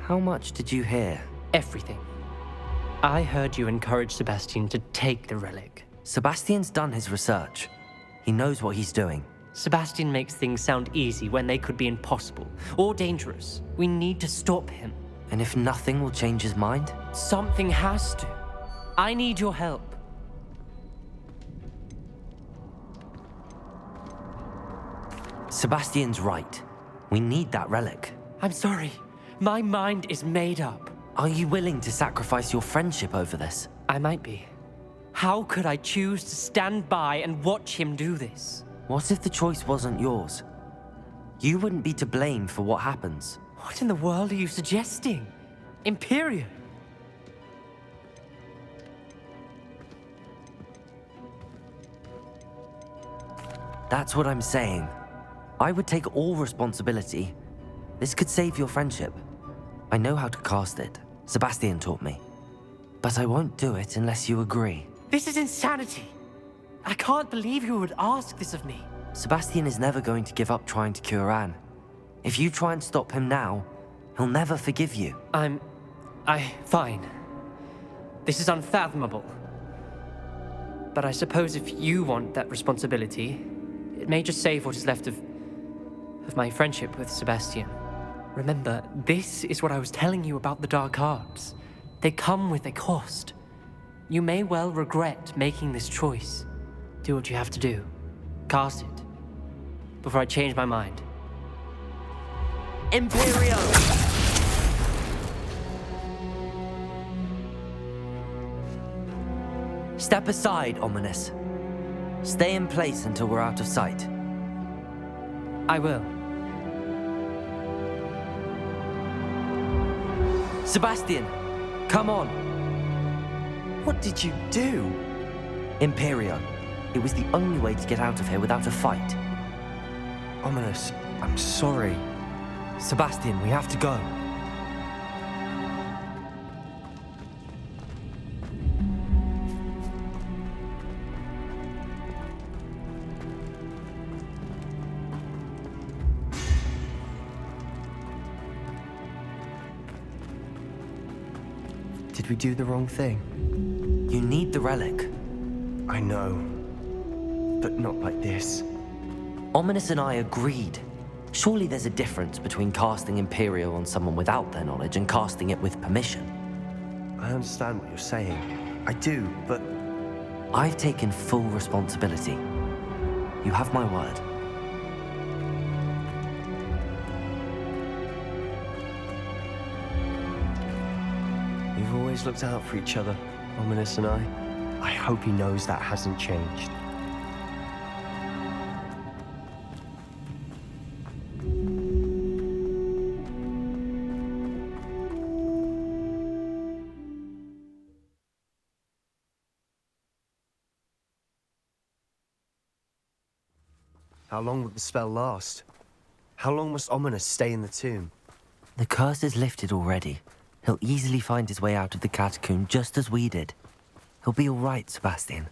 How much did you hear? Everything. I heard you encourage Sebastian to take the relic. Sebastian's done his research. He knows what he's doing. Sebastian makes things sound easy when they could be impossible or dangerous. We need to stop him. And if nothing will change his mind? Something has to. I need your help. Sebastian's right. We need that relic. I'm sorry. My mind is made up. Are you willing to sacrifice your friendship over this? I might be. How could I choose to stand by and watch him do this? What if the choice wasn't yours? You wouldn't be to blame for what happens. What in the world are you suggesting? Imperium? That's what I'm saying. I would take all responsibility. This could save your friendship. I know how to cast it. Sebastian taught me. But I won't do it unless you agree. This is insanity. I can't believe you would ask this of me. Sebastian is never going to give up trying to cure Anne. If you try and stop him now, he'll never forgive you. Fine. This is unfathomable. But I suppose if you want that responsibility, it may just save what is left of my friendship with Sebastian. Remember, this is what I was telling you about the dark arts. They come with a cost. You may well regret making this choice. Do what you have to do. Cast it. Before I change my mind. Imperio! Step aside, Ominous. Stay in place until we're out of sight. I will. Sebastian, come on. What did you do? Imperio. It was the only way to get out of here without a fight. Ominous, I'm sorry. Sebastian, we have to go. Did we do the wrong thing? You need the relic. I know. But not like this. Ominous and I agreed. Surely there's a difference between casting Imperio on someone without their knowledge and casting it with permission. I understand what you're saying. I do, but... I've taken full responsibility. You have my word. We've always looked out for each other, Ominous and I. I hope he knows that hasn't changed. How long will the spell last? How long must Ominous stay in the tomb? The curse is lifted already. He'll easily find his way out of the catacomb just as we did. He'll be all right, Sebastian.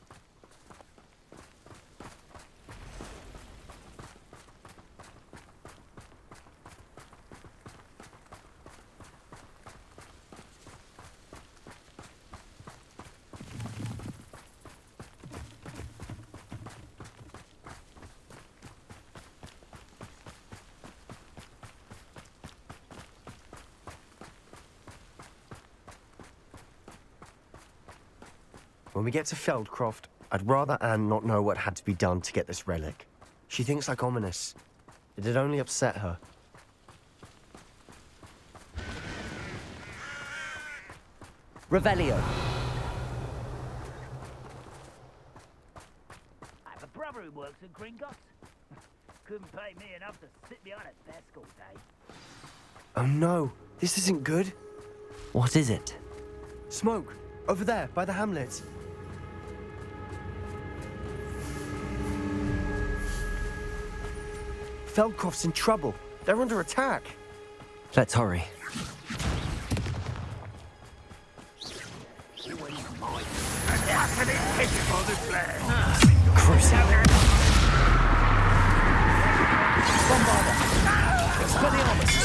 When we get to Feldcroft, I'd rather Anne not know what had to be done to get this relic. She thinks like Ominous. It'd only upset her. Revelio. I have a brother who works at Gringotts. Couldn't pay me enough to sit behind a desk all day. Oh no, this isn't good. What is it? Smoke! Over there, by the hamlet. Feldcroft's in trouble. They're under attack. Let's hurry. Crucible. Bombarder. Expelliarmus.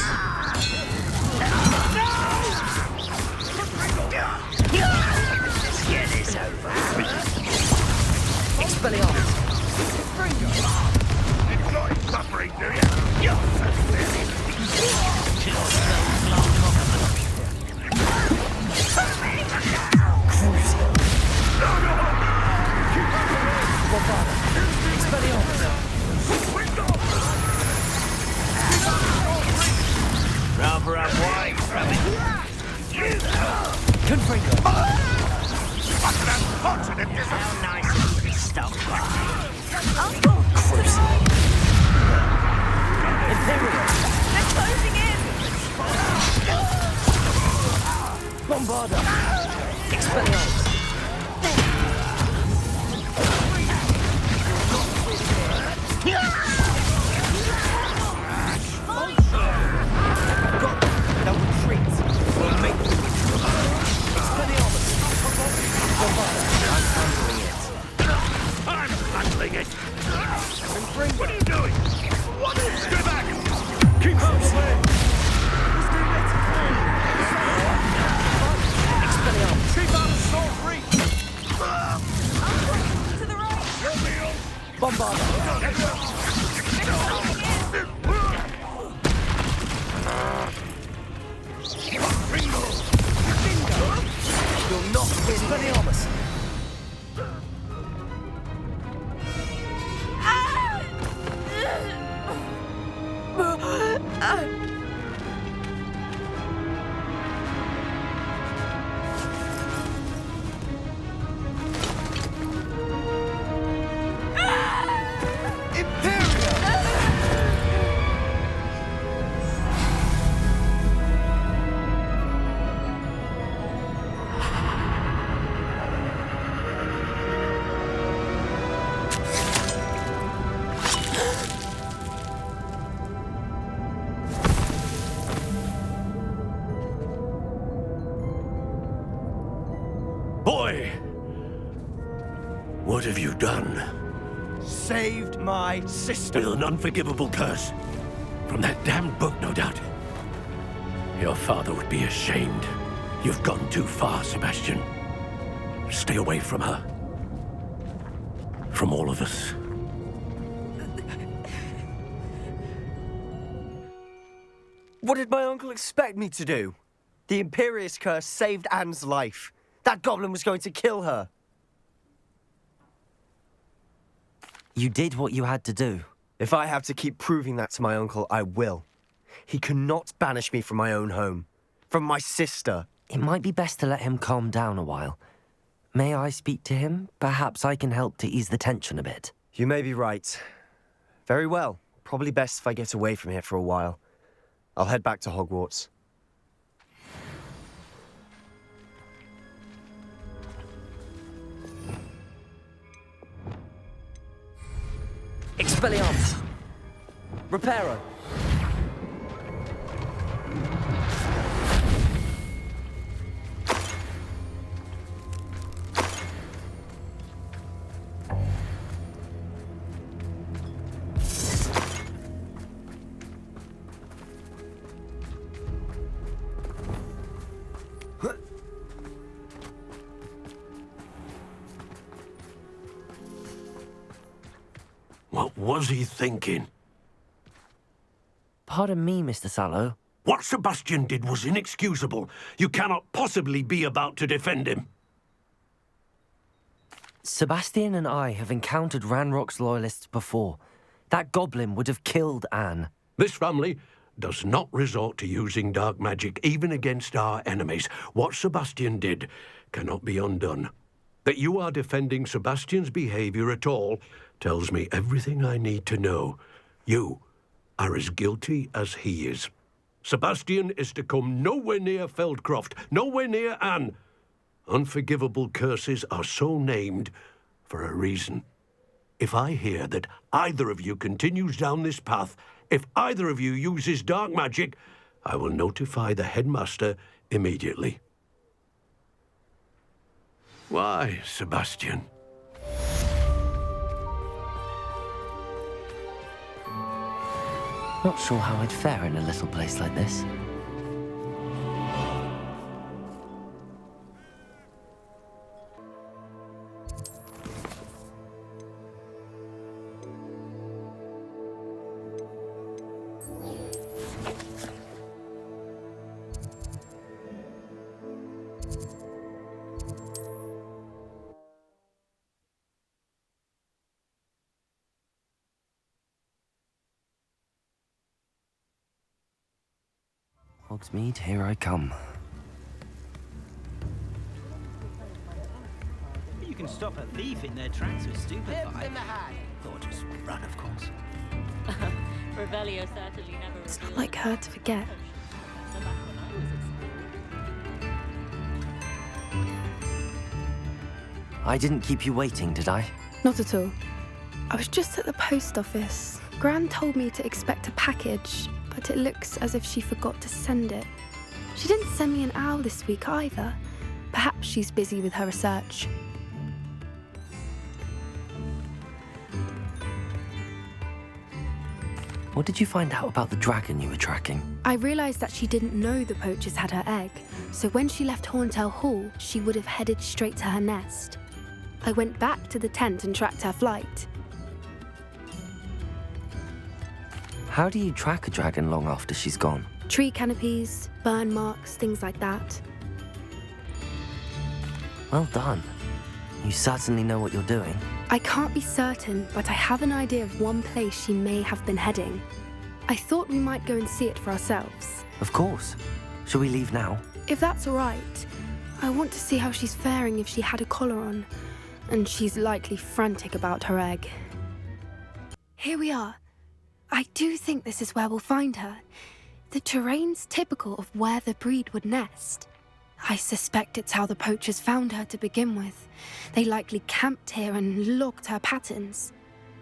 Bombarda! Expelliarmus! Now retreat. We'll make them. Expelliarmus! Bombarda! I'm handling it. I'm handling it! What are you doing? What is... Stay back! Keep out of the way! Expelliarmus! Keep out of sword reach! To the right! Bombarda! You'll not win. Expelliarmus! Boy! What have you done? Saved my sister. With an unforgivable curse. From that damned book, no doubt. Your father would be ashamed. You've gone too far, Sebastian. Stay away from her. From all of us. What did my uncle expect me to do? The Imperious curse saved Anne's life. That goblin was going to kill her. You did what you had to do. If I have to keep proving that to my uncle, I will. He cannot banish me from my own home. From my sister. It might be best to let him calm down a while. May I speak to him? Perhaps I can help to ease the tension a bit. You may be right. Very well. Probably best if I get away from here for a while. I'll head back to Hogwarts. Expelliarmus! Reparo! What was he thinking? Pardon me, Mr. Sallow. What Sebastian did was inexcusable. You cannot possibly be about to defend him. Sebastian and I have encountered Ranrock's loyalists before. That goblin would have killed Anne. This family does not resort to using dark magic even against our enemies. What Sebastian did cannot be undone. That you are defending Sebastian's behavior at all tells me everything I need to know. You are as guilty as he is. Sebastian is to come nowhere near Feldcroft, nowhere near Anne. Unforgivable curses are so named for a reason. If I hear that either of you continues down this path, if either of you uses dark magic, I will notify the headmaster immediately. Why, Sebastian? Not sure how I'd fare in a little place like this. Hogsmeade, here I come. You can stop a thief in their tracks with stupefy. Or just run, of course. Revelio certainly never. It's not like her to forget. I didn't keep you waiting, did I? Not at all. I was just at the post office. Gran told me to expect a package, but it looks as if she forgot to send it. She didn't send me an owl this week either. Perhaps she's busy with her research. What did you find out about the dragon you were tracking? I realised that she didn't know the poachers had her egg, so when she left Horntail Hall, she would have headed straight to her nest. I went back to the tent and tracked her flight. How do you track a dragon long after she's gone? Tree canopies, burn marks, things like that. Well done. You certainly know what you're doing. I can't be certain, but I have an idea of one place she may have been heading. I thought we might go and see it for ourselves. Of course. Shall we leave now? If that's all right, I want to see how she's faring if she had a collar on. And she's likely frantic about her egg. Here we are. I do think this is where we'll find her. The terrain's typical of where the breed would nest. I suspect it's how the poachers found her to begin with. They likely camped here and logged her patterns.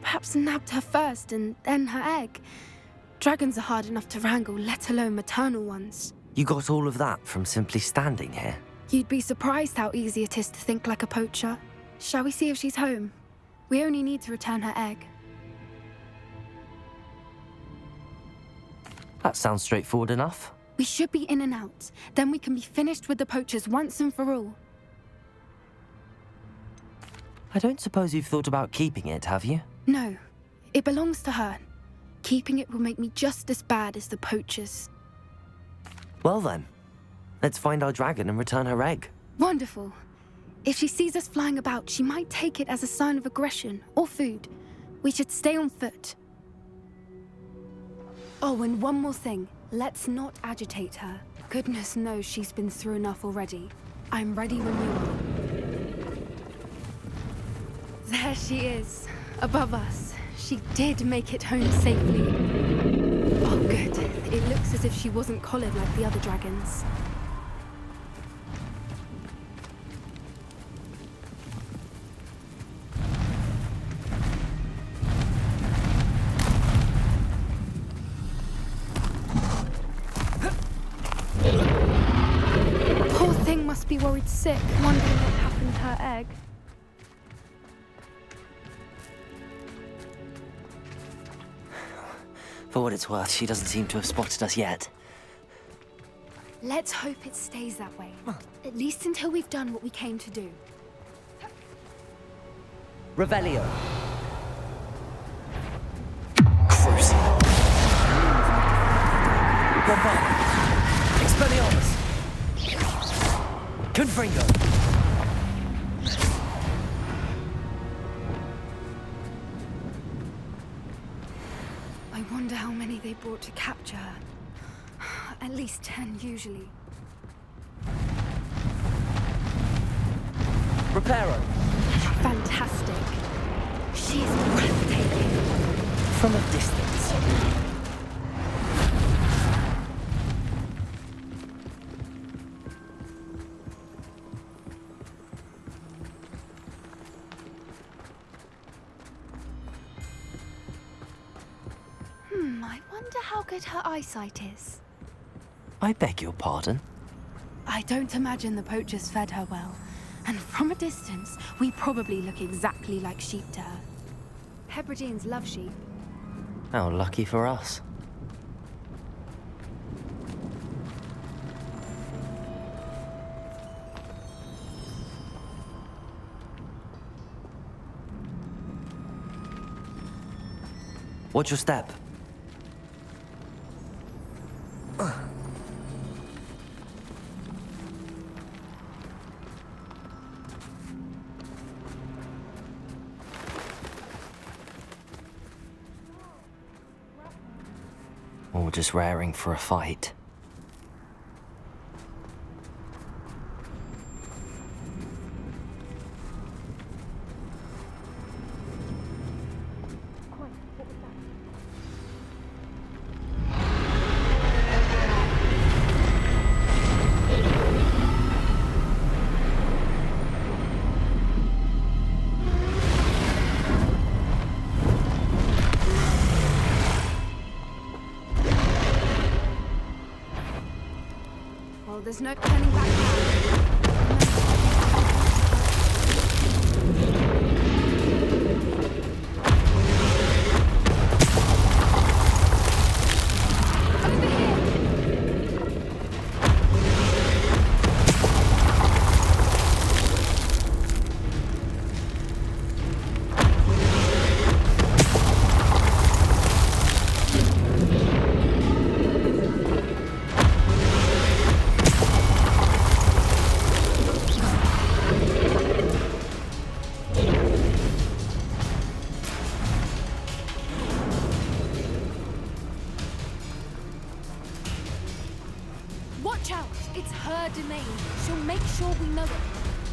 Perhaps nabbed her first and then her egg. Dragons are hard enough to wrangle, let alone maternal ones. You got all of that from simply standing here? You'd be surprised how easy it is to think like a poacher. Shall we see if she's home? We only need to return her egg. That sounds straightforward enough. We should be in and out. Then we can be finished with the poachers once and for all. I don't suppose you've thought about keeping it, have you? No, it belongs to her. Keeping it will make me just as bad as the poachers. Well then, let's find our dragon and return her egg. Wonderful. If she sees us flying about, she might take it as a sign of aggression or food. We should stay on foot. Oh, and one more thing. Let's not agitate her. Goodness knows she's been through enough already. I'm ready when you are. There she is, above us. She did make it home safely. Oh, good. It looks as if she wasn't collared like the other dragons. Poor thing must be worried sick, wondering what happened to her egg. For what it's worth, she doesn't seem to have spotted us yet. Let's hope it stays that way. At least until we've done what we came to do. Revelio. Crucial. Bombard. Expelliarmus. Confringo. I wonder how many they brought to capture her. At least 10 usually. Reparo. Fantastic. She's breathtaking. From a distance. I wonder how good her eyesight is. I beg your pardon? I don't imagine the poachers fed her well. And from a distance, we probably look exactly like sheep to her. Hebrideans love sheep. How lucky for us. Watch your step. Or just raring for a fight. Well, there's no turning back now. Watch out! It's her domain. She'll make sure we know it.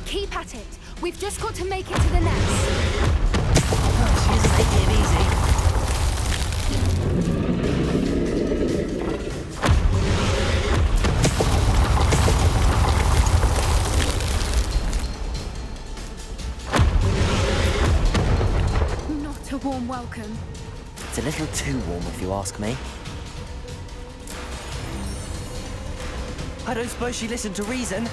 Keep at it. We've just got to make it to the nest. She isn't making it easy. Not a warm welcome. It's a little too warm, if you ask me. I don't suppose she listened to reason.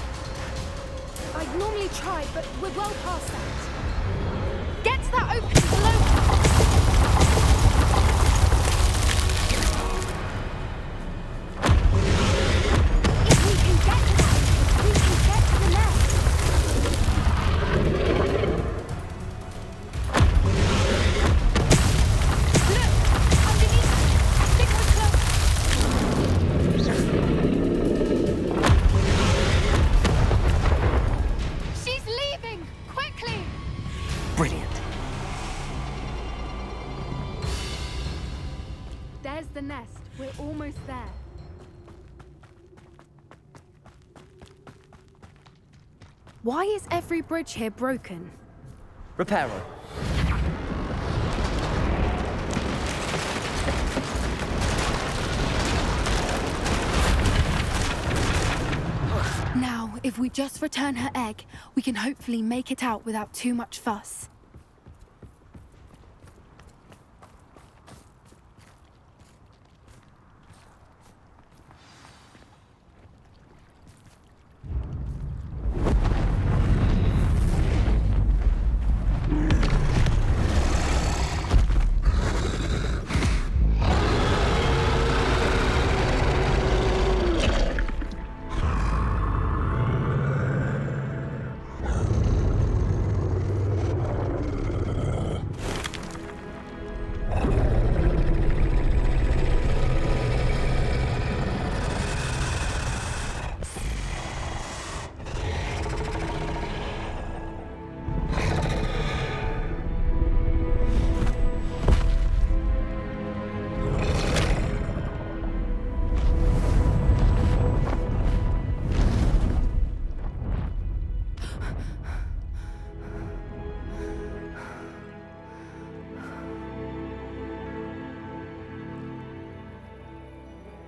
I'd normally try, but we're well past that. Get to that opening below. If we can get to that, we can get to the nest. Look! Underneath! I think we're close. She's leaving! Quickly! Brilliant. There's the nest. We're almost there. Why is every bridge here broken? Reparo. Now, if we just return her egg, we can hopefully make it out without too much fuss.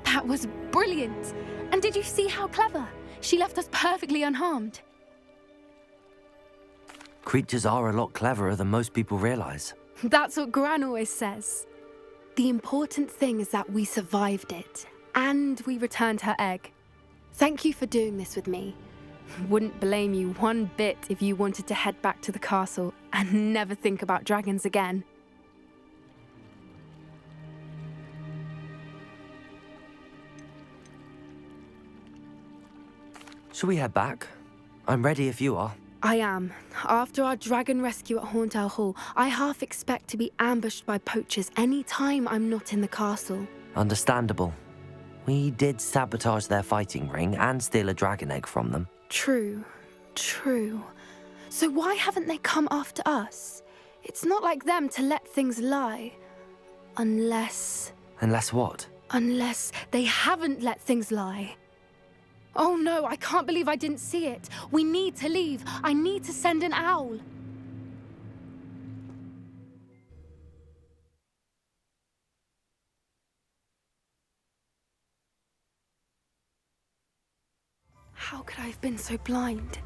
That was brilliant! And did you see how clever? She left us perfectly unharmed. Creatures are a lot cleverer than most people realize. That's what Gran always says. The important thing is that we survived it, and we returned her egg. Thank you for doing this with me. Wouldn't blame you one bit if you wanted to head back to the castle and never think about dragons again. Shall we head back? I'm ready if you are. I am. After our dragon rescue at Hauntow Hall, I half expect to be ambushed by poachers any time I'm not in the castle. Understandable. We did sabotage their fighting ring and steal a dragon egg from them. True. So why haven't they come after us? It's not like them to let things lie. Unless what? Unless they haven't let things lie. Oh no, I can't believe I didn't see it. We need to leave. I need to send an owl. How could I have been so blind?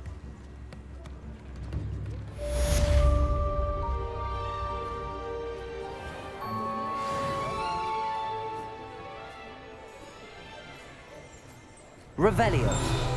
Revelio.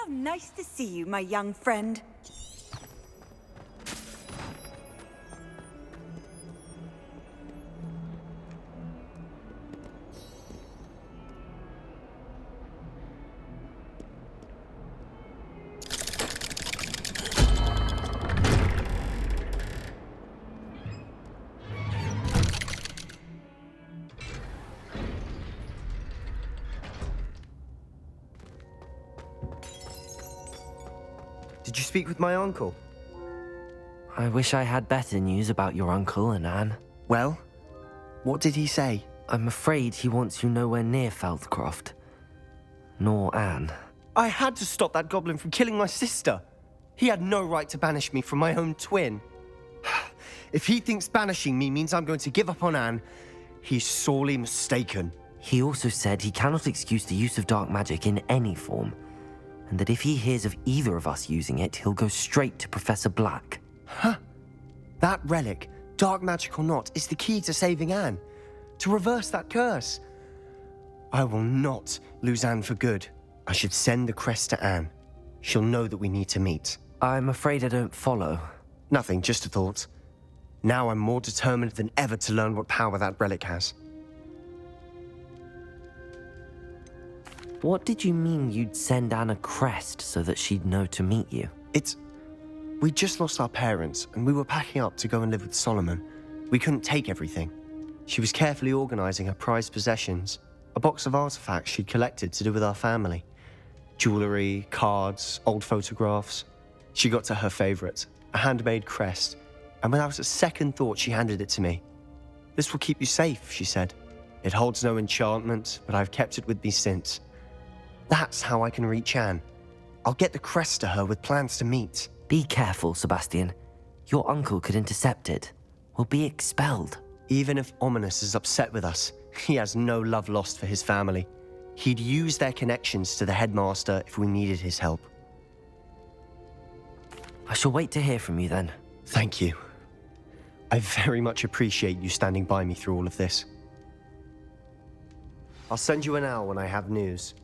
How nice to see you, my young friend. Did you speak with my uncle? I wish I had better news about your uncle and Anne. Well, what did he say? I'm afraid he wants you nowhere near Feldcroft. Nor Anne. I had to stop that goblin from killing my sister. He had no right to banish me from my own twin. If he thinks banishing me means I'm going to give up on Anne, he's sorely mistaken. He also said he cannot excuse the use of dark magic in any form, and that if he hears of either of us using it, he'll go straight to Professor Black. That relic, dark magic or not, is the key to saving Anne. To reverse that curse. I will not lose Anne for good. I should send the crest to Anne. She'll know that we need to meet. I'm afraid I don't follow. Nothing, just a thought. Now I'm more determined than ever to learn what power that relic has. What did you mean you'd send Anne a crest so that she'd know to meet you? We just lost our parents, and we were packing up to go and live with Solomon. We couldn't take everything. She was carefully organizing her prized possessions, a box of artifacts she'd collected to do with our family. Jewelry, cards, old photographs. She got to her favorite, a handmade crest, and without a second thought, she handed it to me. "This will keep you safe," she said. "It holds no enchantment, but I've kept it with me since. That's how I can reach Anne. I'll get the crest to her with plans to meet." Be careful, Sebastian. Your uncle could intercept it. We'll be expelled. Even if Ominous is upset with us, he has no love lost for his family. He'd use their connections to the headmaster if we needed his help. I shall wait to hear from you then. Thank you. I very much appreciate you standing by me through all of this. I'll send you an owl when I have news.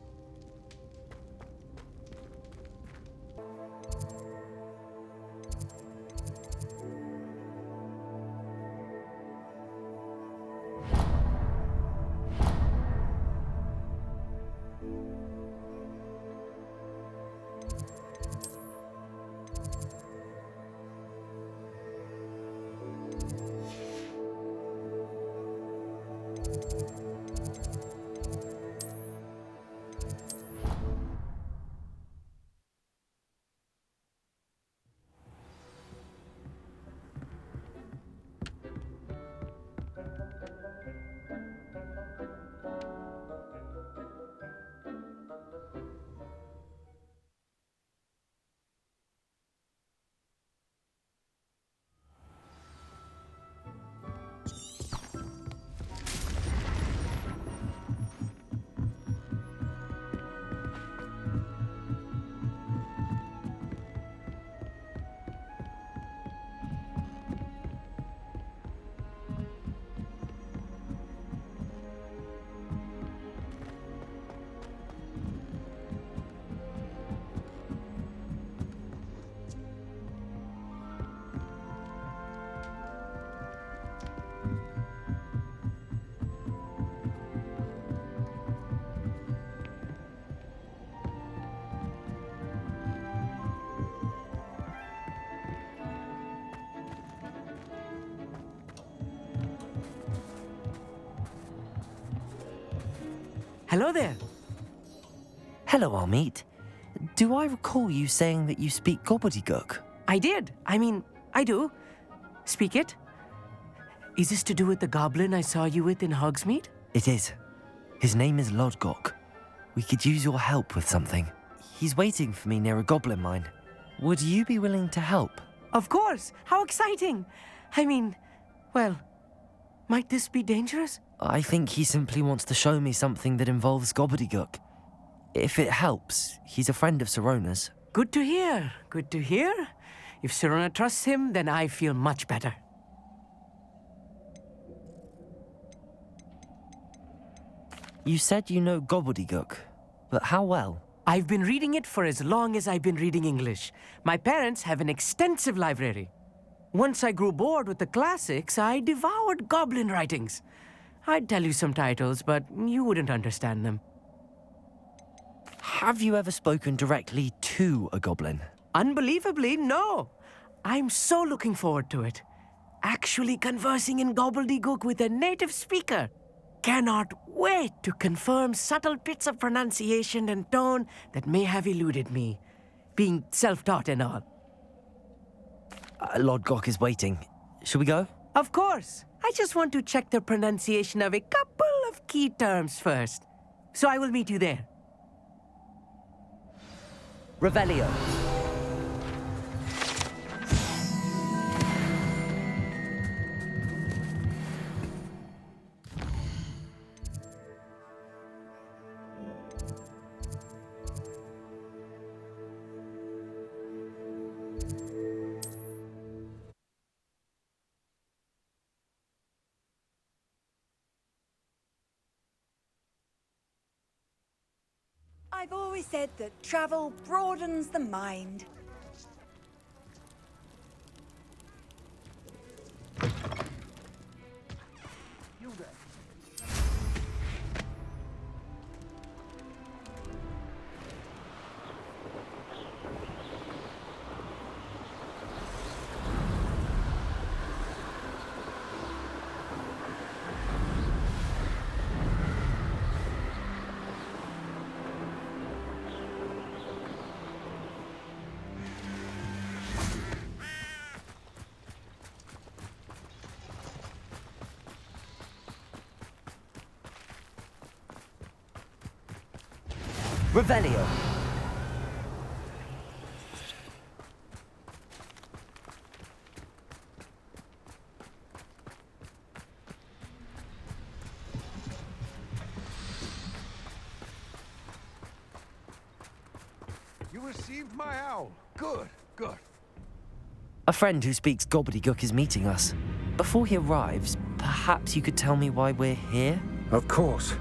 Hello there. Hello, Armeet. Do I recall you saying that you speak gobbledygook? I did. I do. Speak it. Is this to do with the goblin I saw you with in Hogsmeade? It is. His name is Lodgok. We could use your help with something. He's waiting for me near a goblin mine. Would you be willing to help? Of course. How exciting. Well, might this be dangerous? I think he simply wants to show me something that involves gobbledygook. If it helps, he's a friend of Sirona's. Good to hear. Good to hear. If Sirona trusts him, then I feel much better. You said you know gobbledygook, but how well? I've been reading it for as long as I've been reading English. My parents have an extensive library. Once I grew bored with the classics, I devoured goblin writings. I'd tell you some titles, but you wouldn't understand them. Have you ever spoken directly to a goblin? Unbelievably, no. I'm so looking forward to it. Actually conversing in gobbledygook with a native speaker. Cannot wait to confirm subtle bits of pronunciation and tone that may have eluded me, being self-taught and all. Lord Gok is waiting. Shall we go? Of course. I just want to check the pronunciation of a couple of key terms first. So I will meet you there. Revelio. I've always said that travel broadens the mind. You there. Revelio. You received my owl. Good, good. A friend who speaks gobbledygook is meeting us. Before he arrives, perhaps you could tell me why we're here? Of course.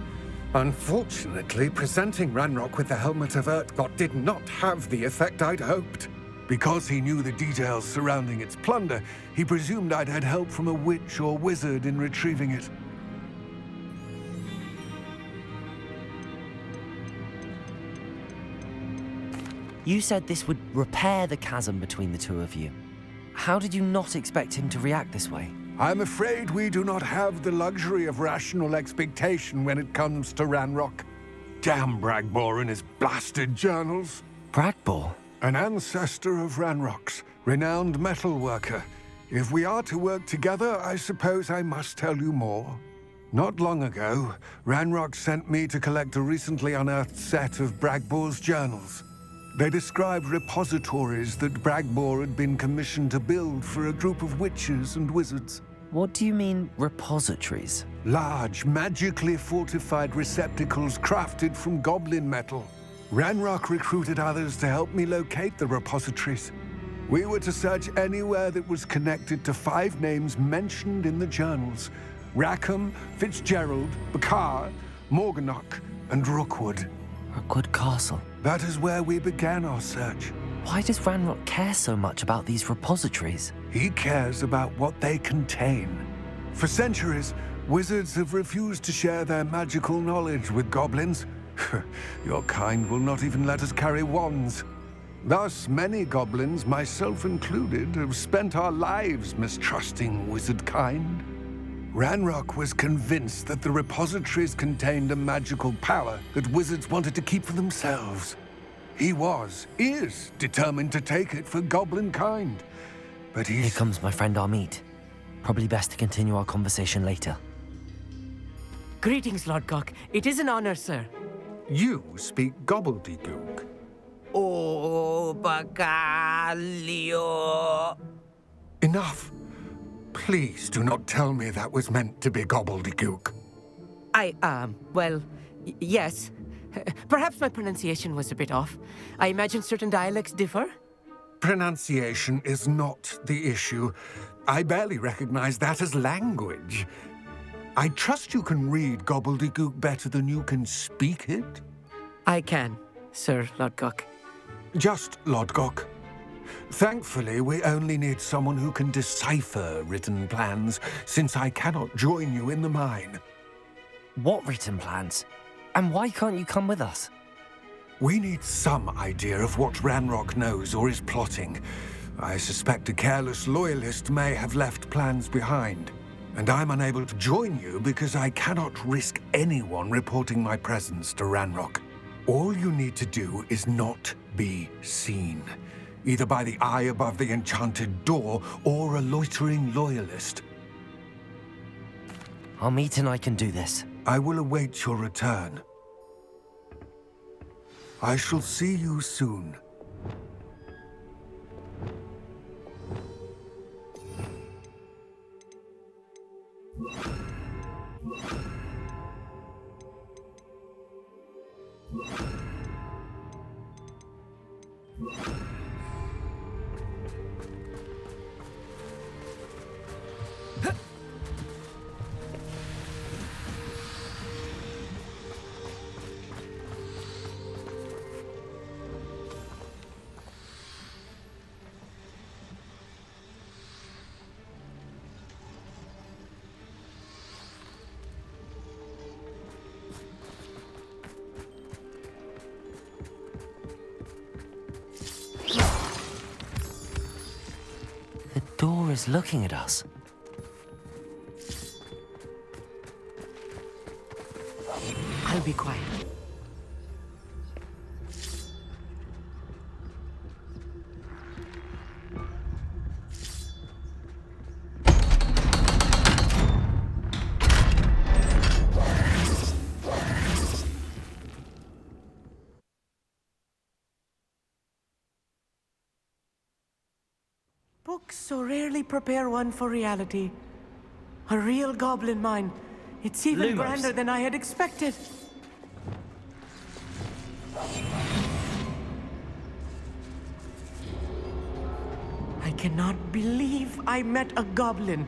Unfortunately, presenting Ranrock with the Helmet of Urtkot did not have the effect I'd hoped. Because he knew the details surrounding its plunder, he presumed I'd had help from a witch or wizard in retrieving it. You said this would repair the chasm between the two of you. How did you not expect him to react this way? I'm afraid we do not have the luxury of rational expectation when it comes to Ranrock. Damn Bragbor and his blasted journals. Bragbor? An ancestor of Ranrock's, renowned metal worker. If we are to work together, I suppose I must tell you more. Not long ago, Ranrock sent me to collect a recently unearthed set of Bragbor's journals. They described repositories that Bragbor had been commissioned to build for a group of witches and wizards. What do you mean, repositories? Large, magically fortified receptacles crafted from goblin metal. Ranrock recruited others to help me locate the repositories. We were to search anywhere that was connected to 5 names mentioned in the journals: Rackham, Fitzgerald, Bakar, Morganach, and Rookwood. Rookwood Castle. That is where we began our search. Why does Ranrock care so much about these repositories? He cares about what they contain. For centuries, wizards have refused to share their magical knowledge with goblins. Your kind will not even let us carry wands. Thus, many goblins, myself included, have spent our lives mistrusting wizard kind. Ranrock was convinced that the repositories contained a magical power that wizards wanted to keep for themselves. He is determined to take it for goblin kind. But Here comes my friend Amit. Probably best to continue our conversation later. Greetings, Lord Gok. It is an honor, sir. You speak gobbledygook. Oh, Bagalio. Enough. Please do not tell me that was meant to be gobbledygook. Yes. Perhaps my pronunciation was a bit off. I imagine certain dialects differ. Pronunciation is not the issue. I barely recognize that as language. I trust you can read gobbledygook better than you can speak it? I can. Sir Lodgok. Just Lodgok. Thankfully, we only need someone who can decipher written plans, since I cannot join you in the mine. What written plans? And why can't you come with us? We need some idea of what Ranrock knows or is plotting. I suspect a careless loyalist may have left plans behind. And I'm unable to join you because I cannot risk anyone reporting my presence to Ranrock. All you need to do is not be seen, either by the eye above the enchanted door or a loitering loyalist. Amit and I can do this. I will await your return. I shall see you soon. The door is looking at us. I'll be quiet. Books so rarely prepare one for reality. A real goblin mine. It's even Lumos. grander than I had expected. I cannot believe I met a goblin.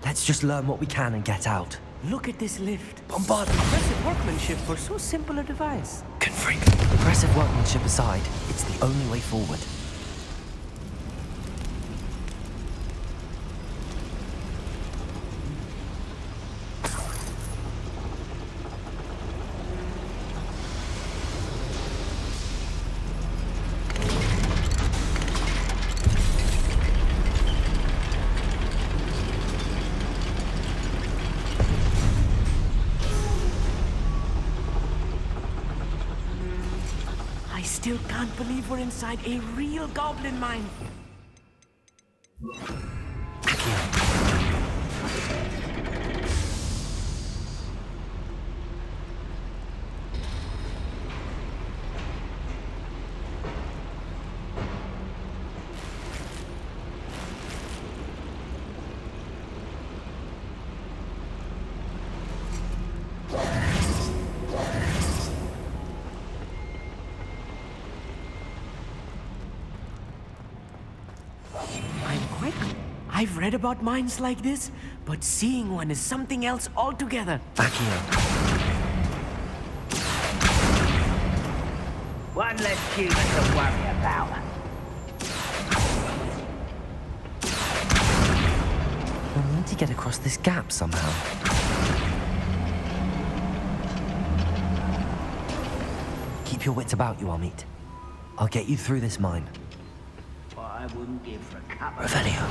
Let's just learn what we can and get out. Look at this lift. Bombard! Impressive workmanship for so simple a device. Impressive workmanship aside, it's the only way forward. I still can't believe we're inside a real goblin mine. I've read about mines like this, but seeing one is something else altogether. Backing up. One less human to worry about. We'll need to get across this gap somehow. Keep your wits about you, Amit. I'll get you through this mine. I wouldn't give for a cup of Revelio.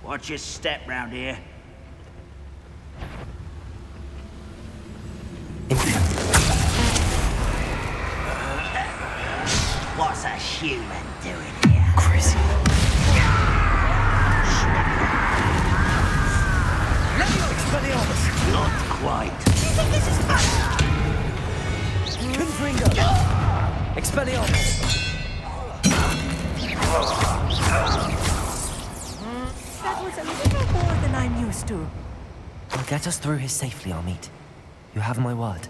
Watch your step round here. What's a human doing here? Crazy. Not quite. Confringo! Expelliarmus! That was a little more than I'm used to. I'll get us through here safely, Amit. You have my word.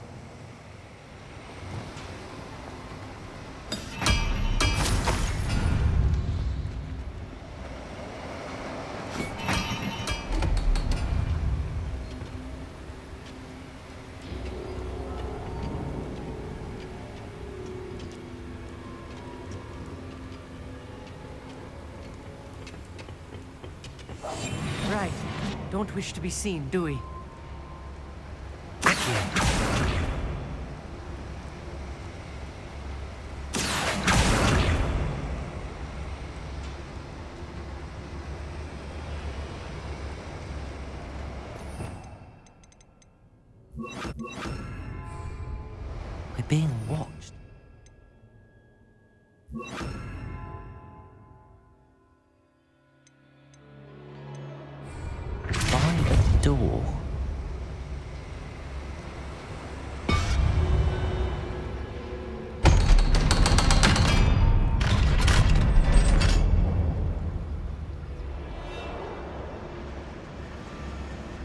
don't wish to be seen, do we? We're being watched. By a door.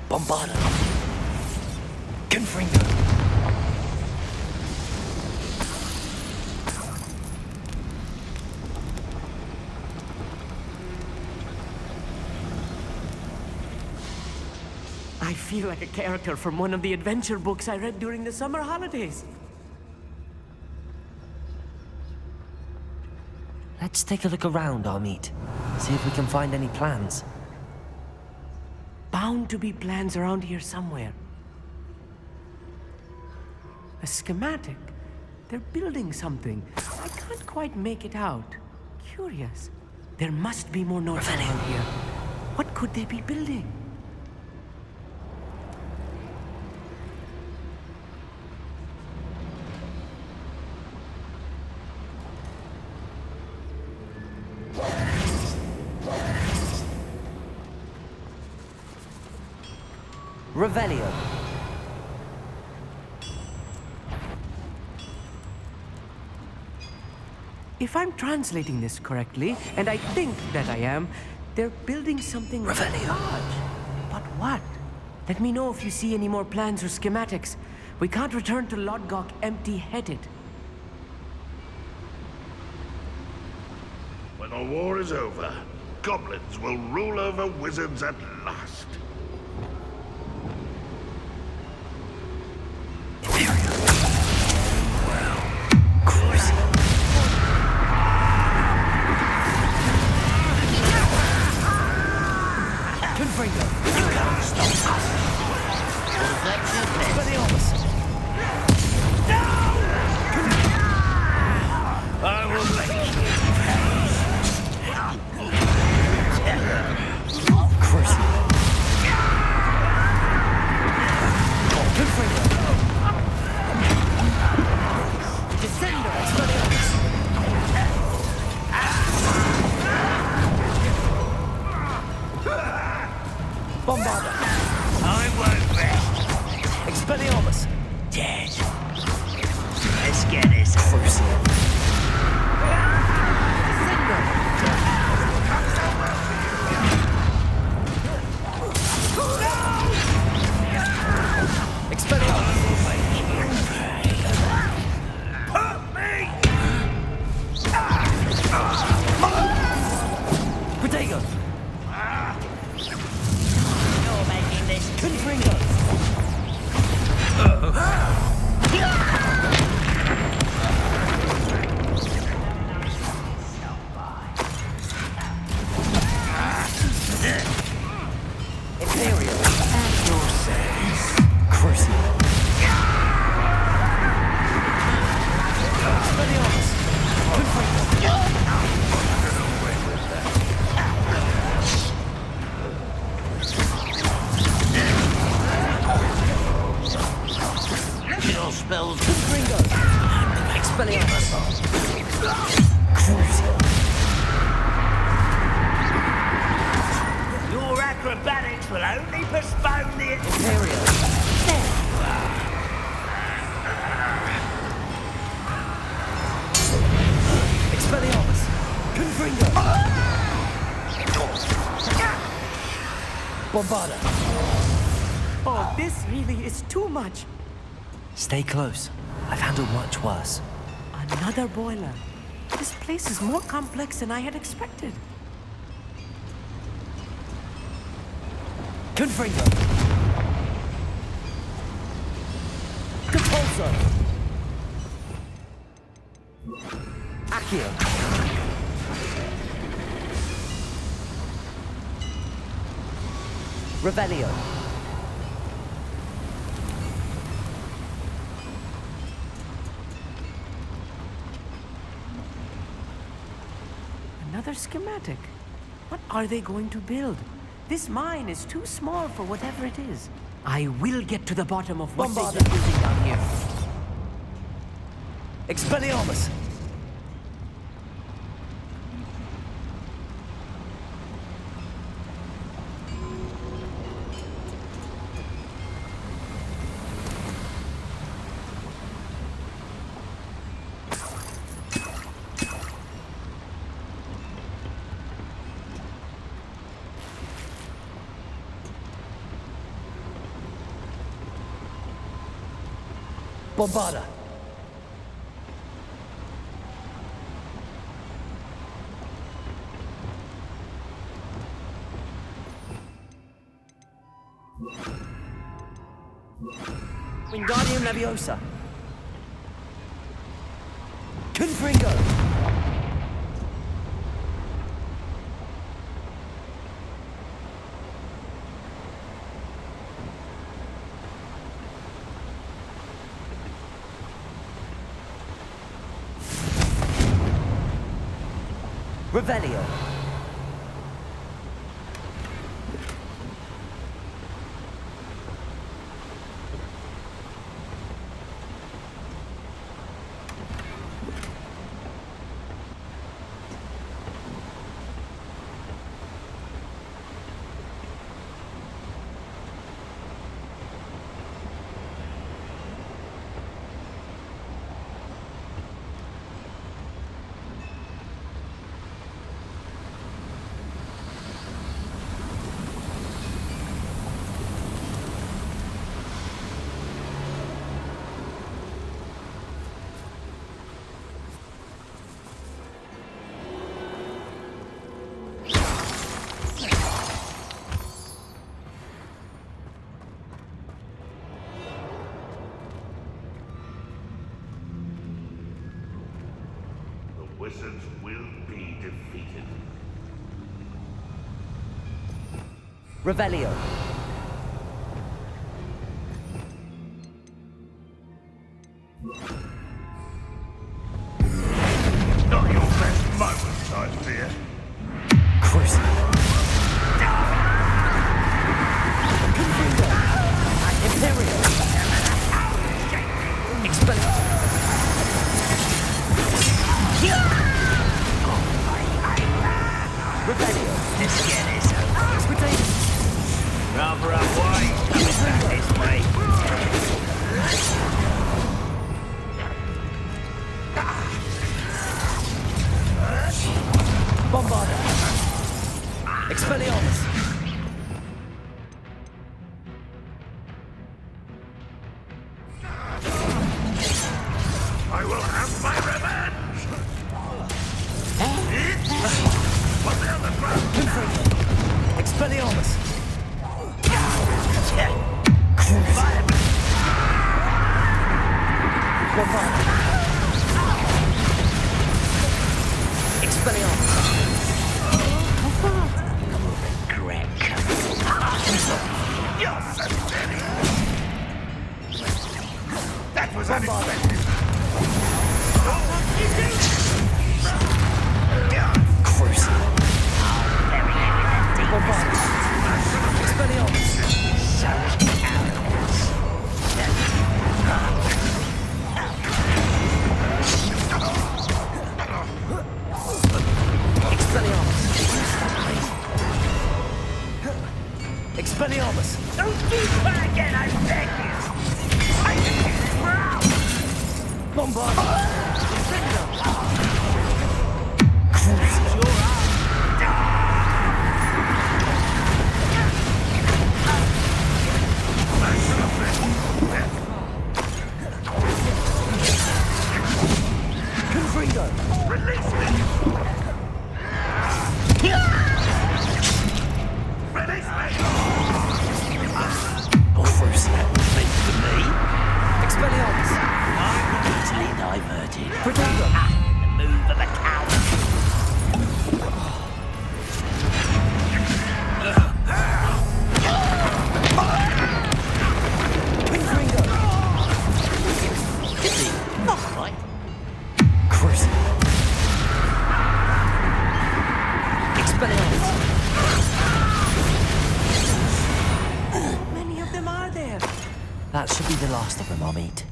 Bombarda. Confringo. I feel like a character from one of the adventure books I read during the summer holidays. Let's take a look around, Amit. See if we can find any plans. Bound to be plans around here somewhere. A schematic. They're building something. I can't quite make it out. Curious. There must be more notes around here. What could they be building? Revelio. If I'm translating this correctly, and I think that I am, they're building something large. But what? Let me know if you see any more plans or schematics. We can't return to Lodgok empty-headed. When the war is over, goblins will rule over wizards at last. Your acrobatics will only postpone the Imperial. Expelliarmus! Confringo! Bombarda! Oh, this really is too much. Stay close. I've handled much worse. Another boiler. This place is more complex than I had expected. Confringo! Compulso! Accio! Revelio. Another schematic. What are they going to build? This mine is too small for whatever it is. I will get to the bottom of what they're building down here. Expelliarmus. Bombarda. Wingardium Leviosa. Confringo. Revelio. The wizards will be defeated. Revelio. Not your best moments, I fear. Crucible. Confringo. Imperio. Expelliarmus. Revelio. This again is rather unwise coming back this way. Bombarda. Expelliarmus. I will have my revenge! Put me on the ground! Confringo. Expelliarmus. Bombarda. Expelliarmus. You're so silly! That was unexpected! Crucible. Bombarda. Expelliarmus. Expelliarmus! Don't do that again, I beg you! I can do this for hours! Bombard! Confringo! Release me! Release me! Oh, first that was meant for me. Expelliarmus! I'm easily diverted. Protego! The mood That should be the last of them I'll meet.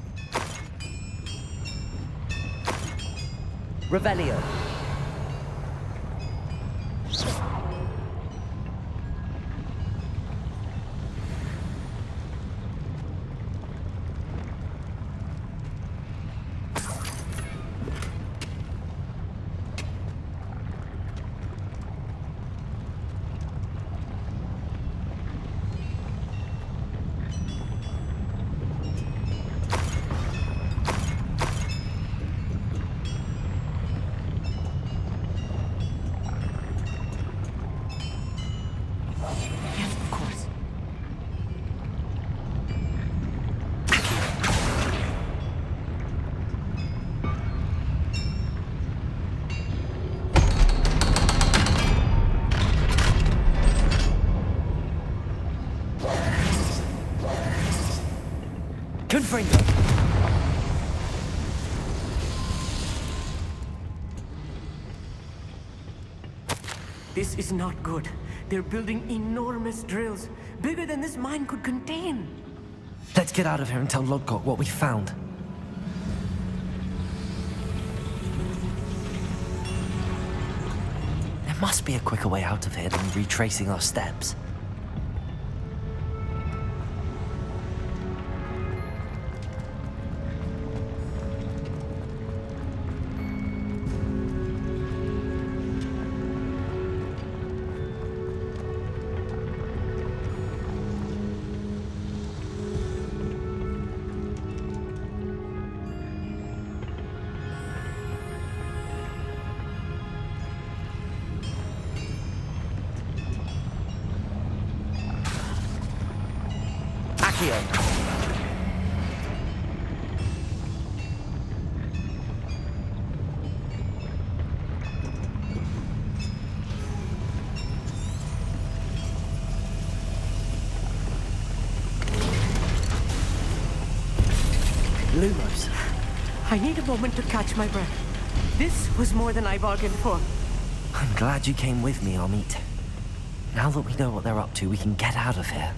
Revelio. Yes, of course. Confringo. This is not good. They're building enormous drills, bigger than this mine could contain. Let's get out of here and tell Lodgok what we found. There must be a quicker way out of here than retracing our steps. Lumos. I need a moment to catch my breath. This was more than I bargained for. I'm glad you came with me, Amit. Now that we know what they're up to, we can get out of here.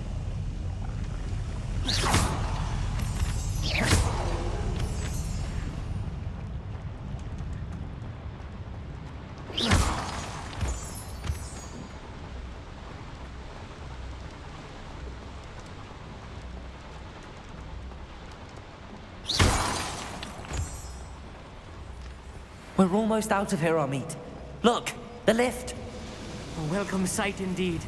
We're almost out of here, Amit. Look, the lift. A welcome sight indeed.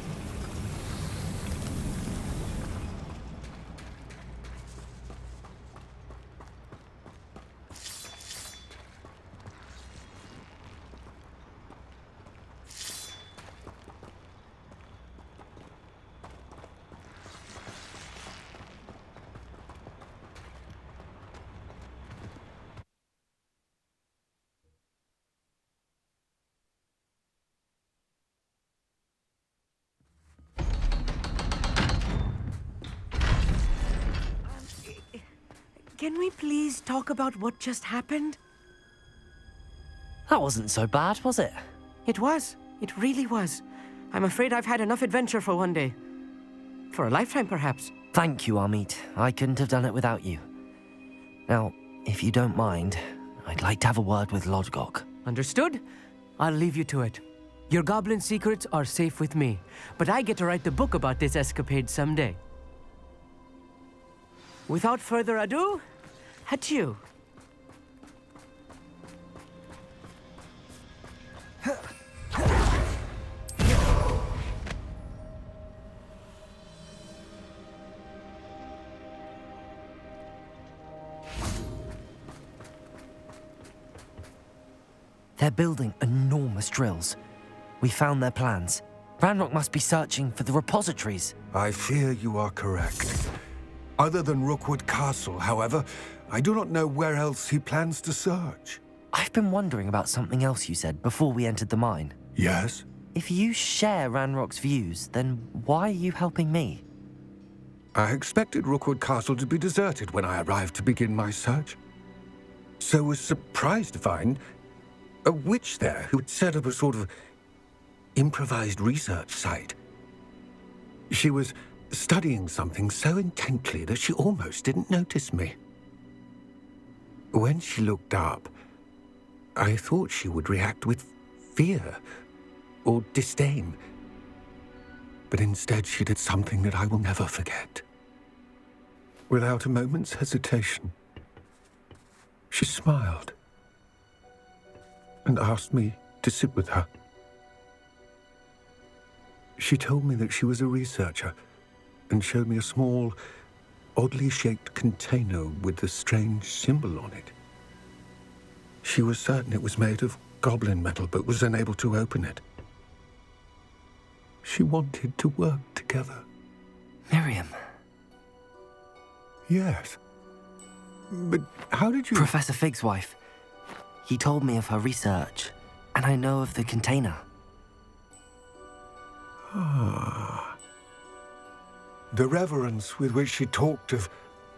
Can we please talk about what just happened? That wasn't so bad, was it? It was. It really was. I'm afraid I've had enough adventure for one day. For a lifetime, perhaps. Thank you, Amit. I couldn't have done it without you. Now, if you don't mind, I'd like to have a word with Lodgok. Understood? I'll leave you to it. Your goblin secrets are safe with me, but I get to write the book about this escapade someday. Without further ado, adieu. They're building enormous drills. We found their plans. Ranrock must be searching for the repositories. I fear you are correct. Other than Rookwood Castle, however, I do not know where else he plans to search. I've been wondering about something else you said before we entered the mine. Yes? If you share Ranrock's views, then why are you helping me? I expected Rookwood Castle to be deserted when I arrived to begin my search. So was surprised to find a witch there who had set up a sort of improvised research site. She was studying something so intently that she almost didn't notice me. When she looked up, I thought she would react with fear or disdain. But instead she did something that I will never forget. Without a moment's hesitation, she smiled and asked me to sit with her. She told me that she was a researcher and showed me a small, oddly shaped container with a strange symbol on it. She was certain it was made of goblin metal, but was unable to open it. She wanted to work together. Miriam. Yes. But how did you... Professor Fig's wife. He told me of her research, and I know of the container. Ah. The reverence with which she talked of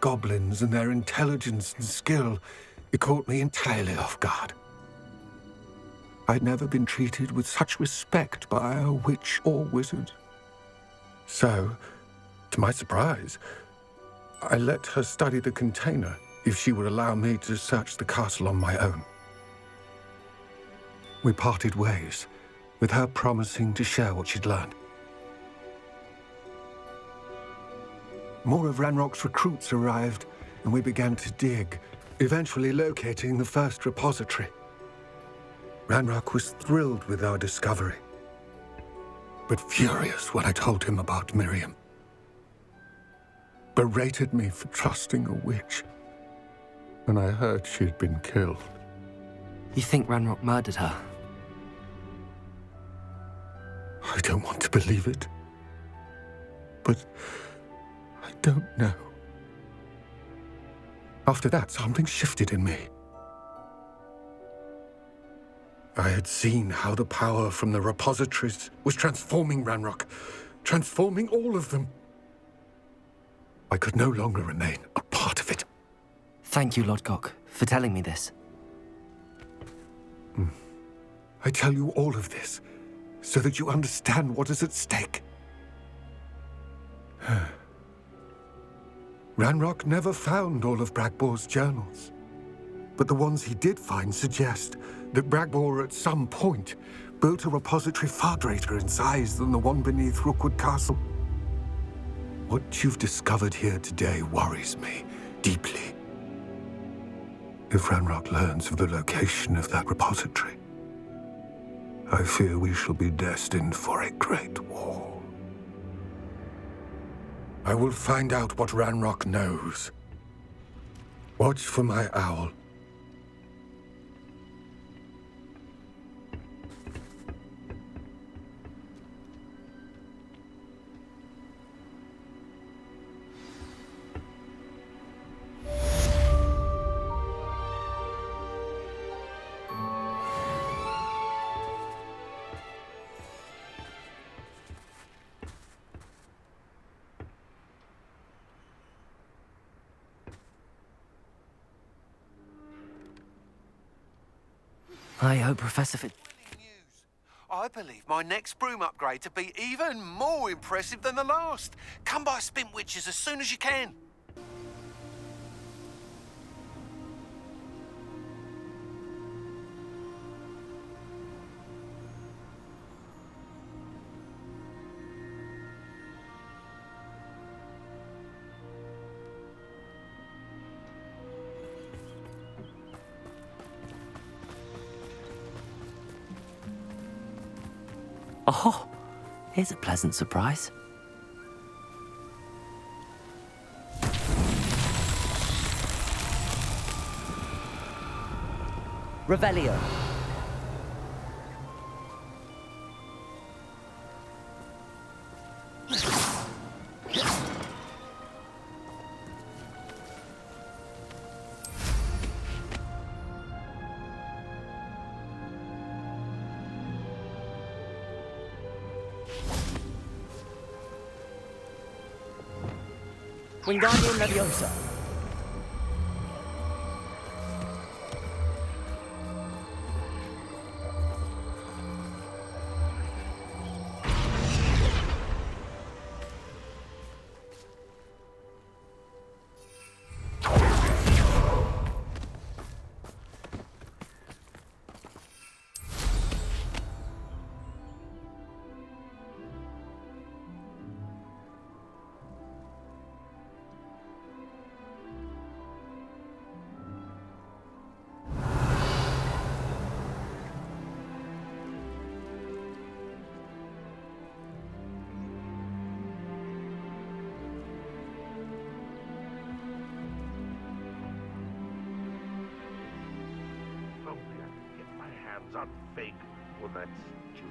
goblins and their intelligence and skill, it caught me entirely off guard. I'd never been treated with such respect by a witch or wizard. So, to my surprise, I let her study the container if she would allow me to search the castle on my own. We parted ways, with her promising to share what she'd learned. More of Ranrock's recruits arrived, and we began to dig, eventually locating the first repository. Ranrock was thrilled with our discovery, but furious when I told him about Miriam. Berated me for trusting a witch, and I heard she had been killed. You think Ranrock murdered her? I don't want to believe it, but I don't know. After that, something shifted in me. I had seen how the power from the repositories was transforming Ranrock, transforming all of them. I could no longer remain a part of it. Thank you, Lodgok, for telling me this. I tell you all of this so that you understand what is at stake. Ranrock never found all of Bragbor's journals, but the ones he did find suggest that Bragbor at some point built a repository far greater in size than the one beneath Rookwood Castle. What you've discovered here today worries me deeply. If Ranrock learns of the location of that repository, I fear we shall be destined for a great war. I will find out what Ranrock knows. Watch for my owl. I hope Professor Fig... I believe my next broom upgrade to be even more impressive than the last. Come by Spin Witches as soon as you can. Oh, here's a pleasant surprise. Revelio. Wingardium Leviosa. hands on Fig. Well, that's Jude.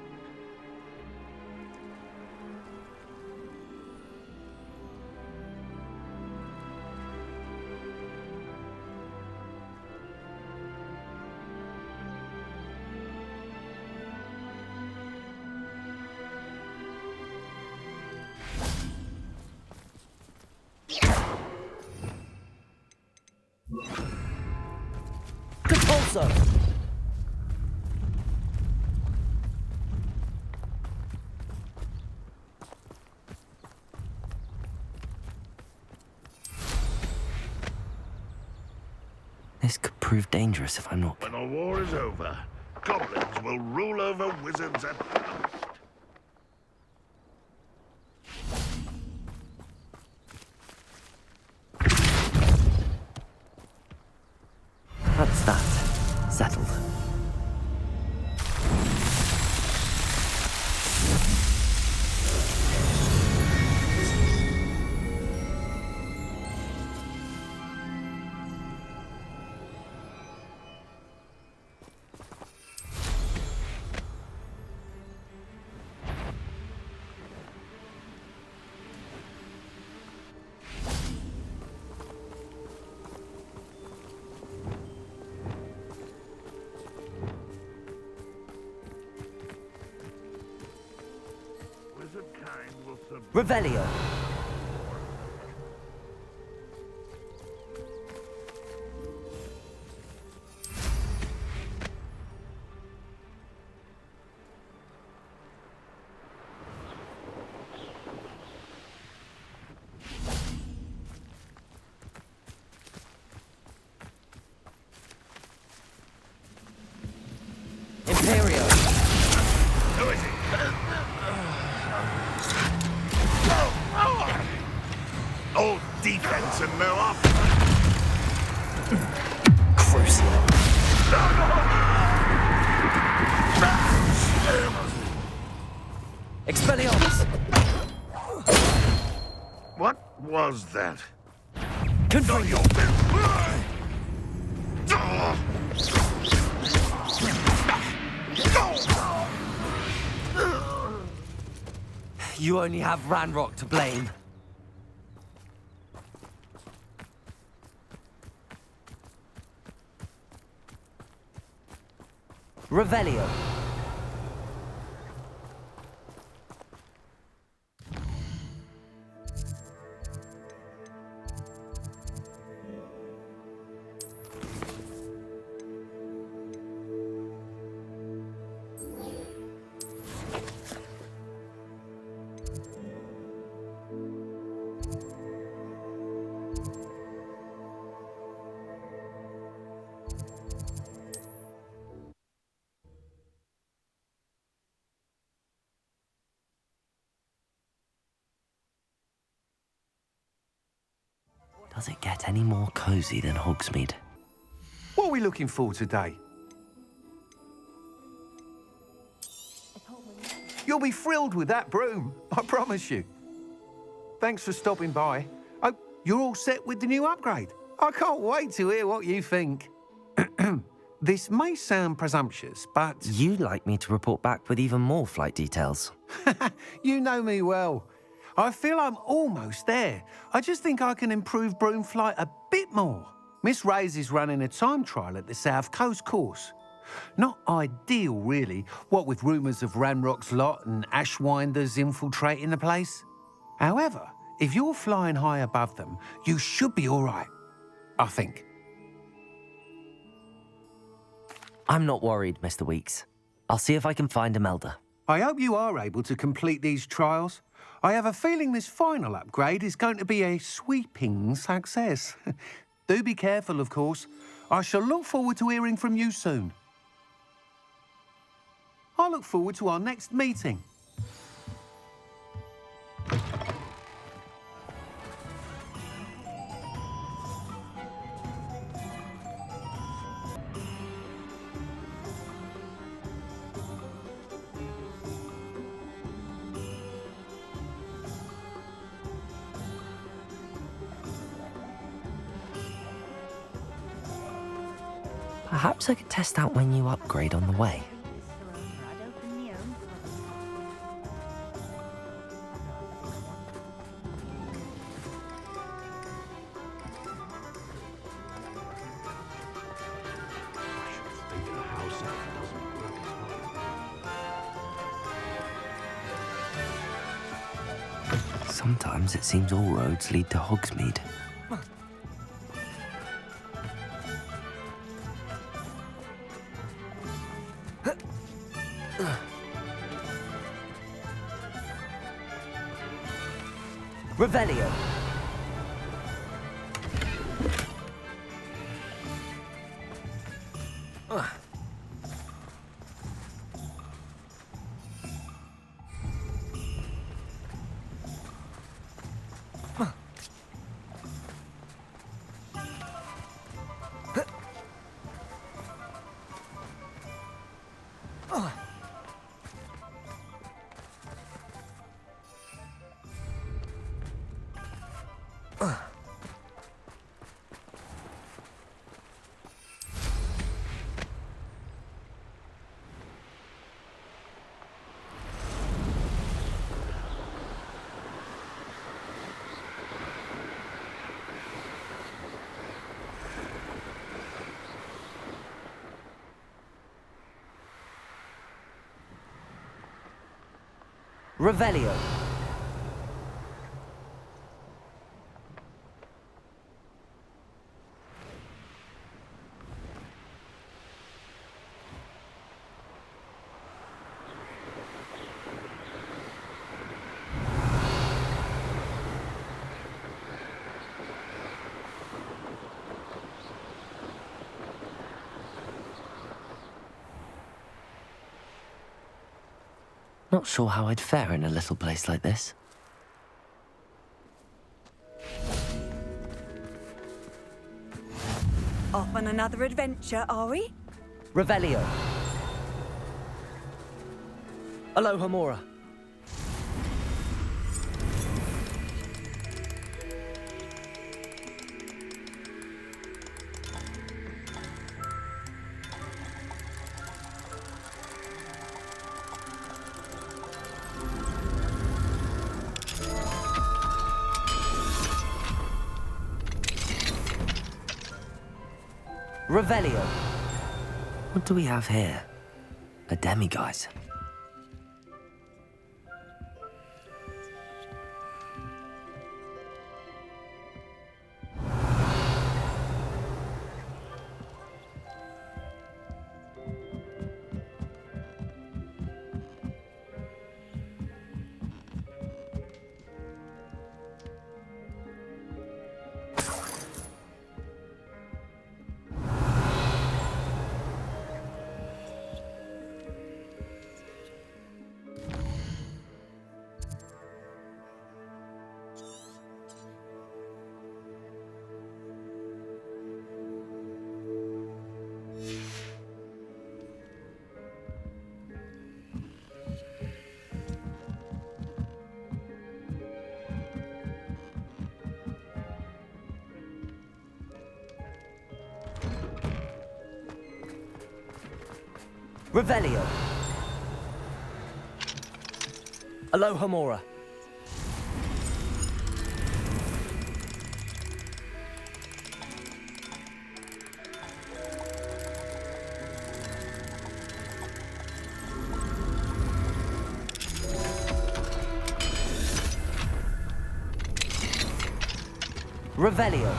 Compulso! This could prove dangerous if I'm not. When the war is over, goblins will rule over wizards at last. That's that. Settled. Wizard kind will subdue. Revelio. Imperio. Who is it? All defense and no offense. Crucial. Expelliarmus. What was that? Confront you. You only have Ranrock to blame. Revelio. Does it get any more cozy than Hogsmeade? What are we looking for today? You'll be thrilled with that broom, I promise you. Thanks for stopping by. Oh, you're all set with the new upgrade. I can't wait to hear what you think. This may sound presumptuous, but... You'd like me to report back with even more flight details. You know me well. I feel I'm almost there. I just think I can improve broom flight a bit more. Miss Ray's is running a time trial at the South Coast course. Not ideal, really, what with rumours of Ranrock's lot and Ashwinders infiltrating the place. However, if you're flying high above them, you should be all right, I think. I'm not worried, Mr. Weeks. I'll see if I can find Imelda. I hope you are able to complete these trials. I have a feeling this final upgrade is going to be a sweeping success. Do be careful, of course. I shall look forward to hearing from you soon. I look forward to our next meeting. Perhaps I could test out my new upgrade on the way. Sometimes it seems all roads lead to Hogsmeade. Revelio. Revelio. Not sure how I'd fare in a little place like this. Off on another adventure, are we? Revelio. Aloha Mora. Revelio. What do we have here? A demiguise. Revelio. Aloha Mora. Revelio.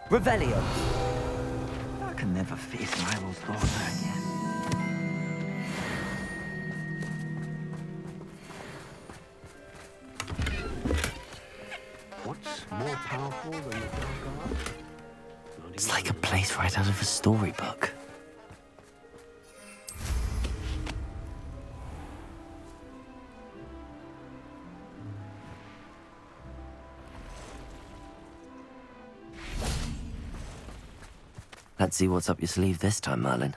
Revelio. I can never face my old daughter again. like a place right out of a storybook. Let's see what's up your sleeve this time, Merlin.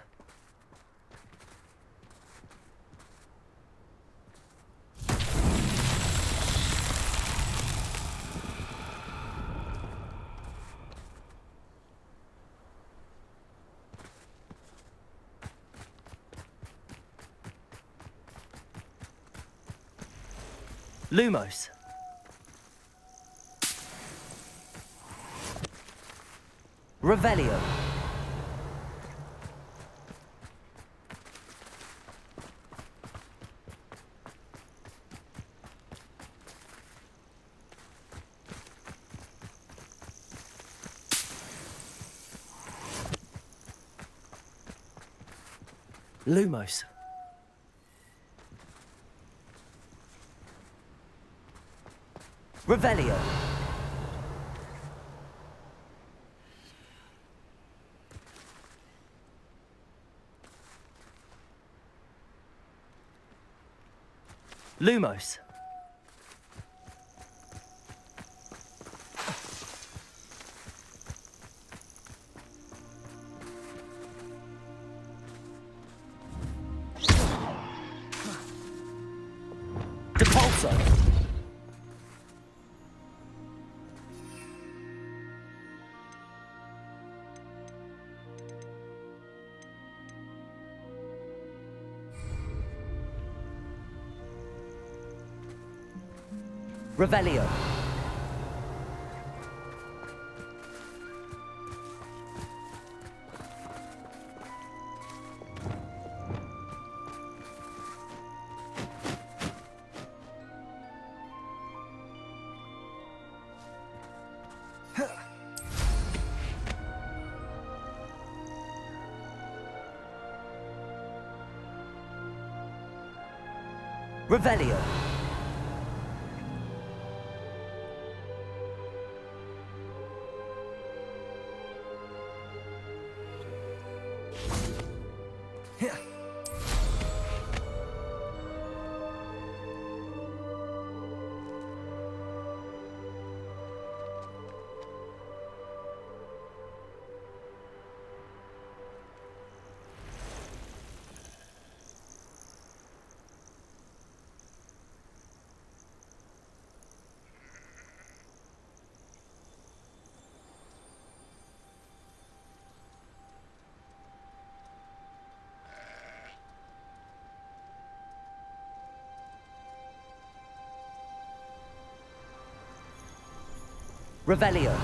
Lumos. Revelio. Lumos. Revelio. Lumos. Depulso. Revelio. Revelio. Revelio.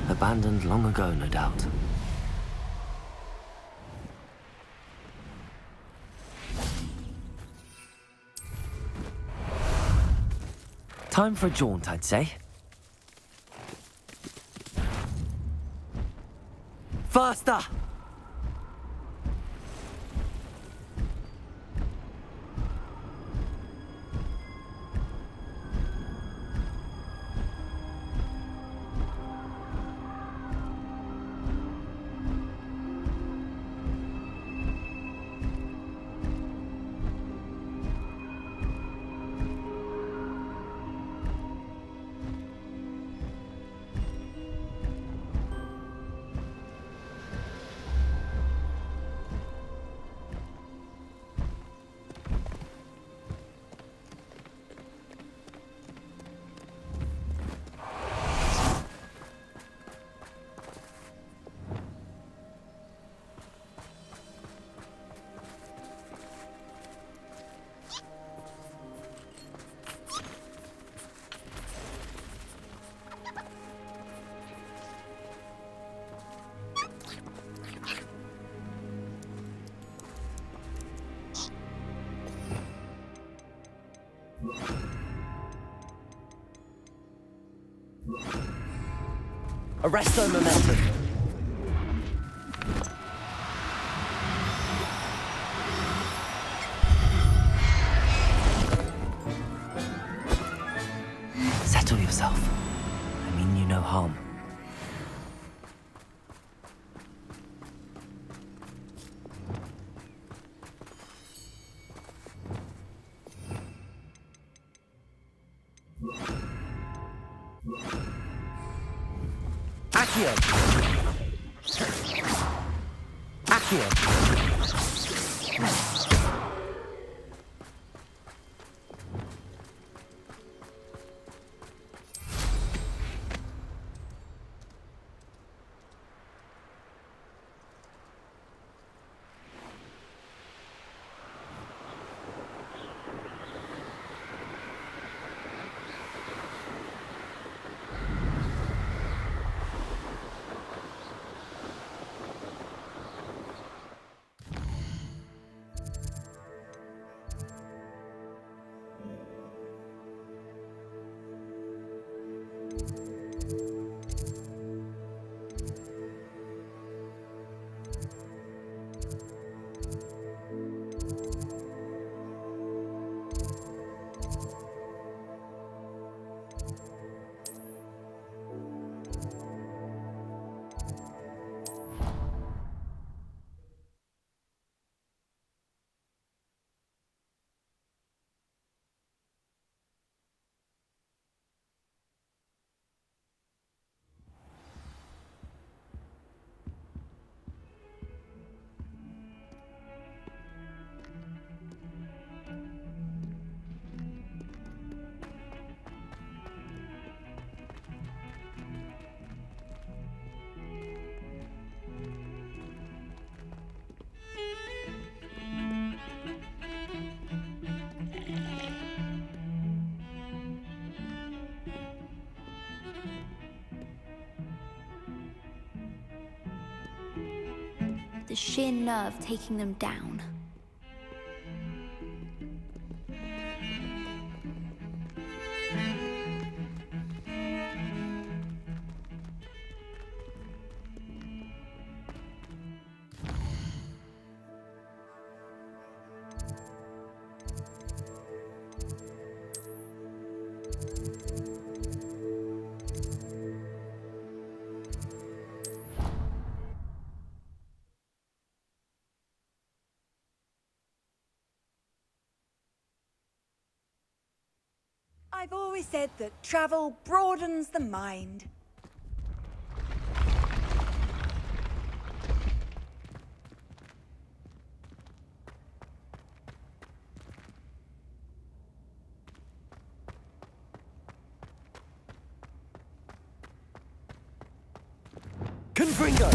Abandoned long ago, no doubt. Time for a jaunt, I'd say. Faster! Arresto momentum. Settle yourself. I mean you no harm. Accio. Accio. The sheer nerve taking them down. I've always said that travel broadens the mind. Confringo.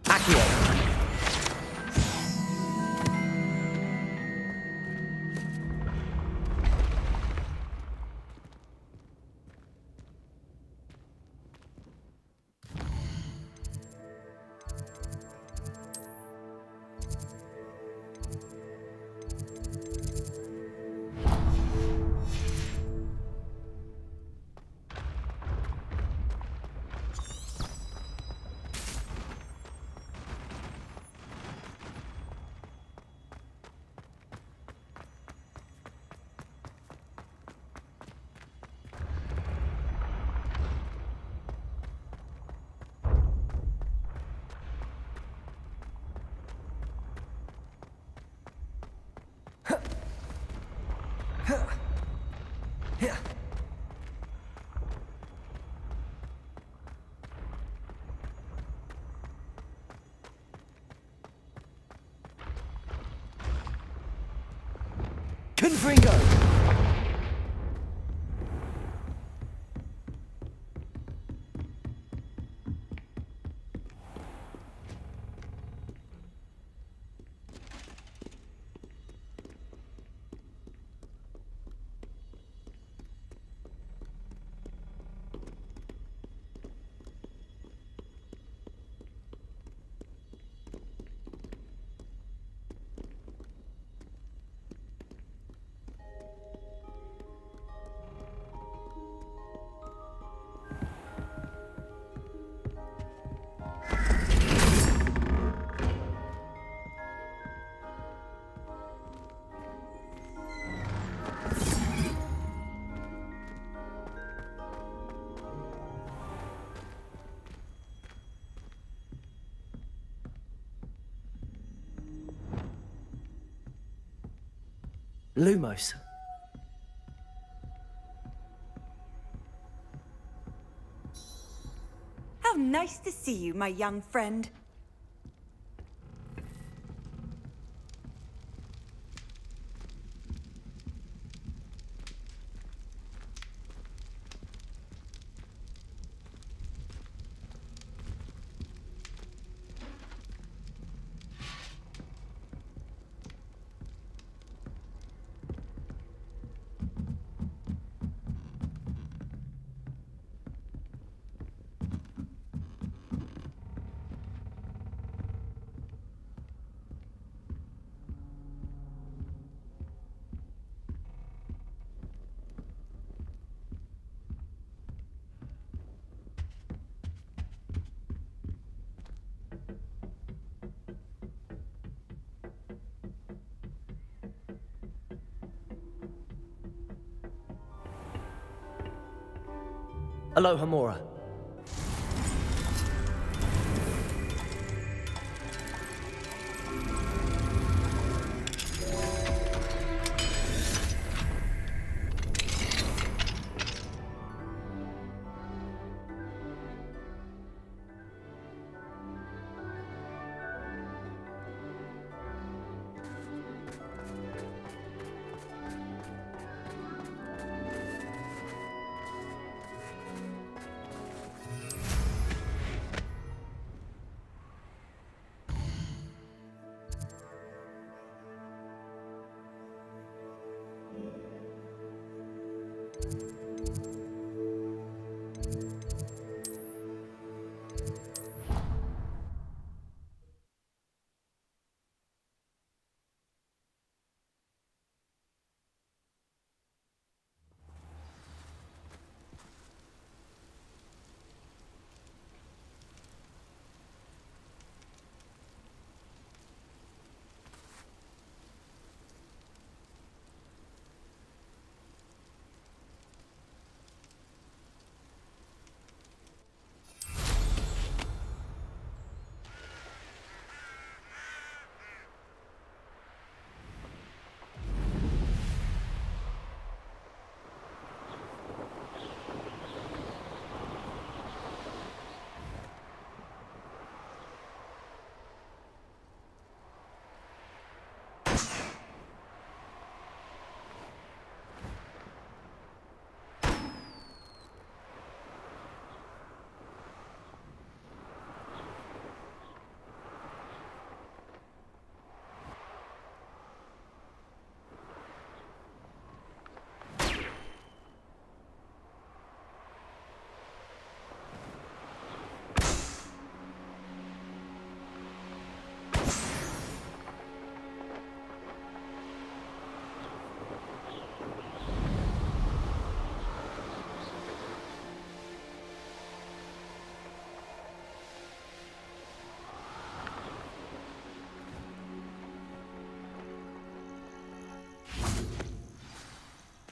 Accio. Confringo. Lumos. How nice to see you, my young friend. Aloha Mora.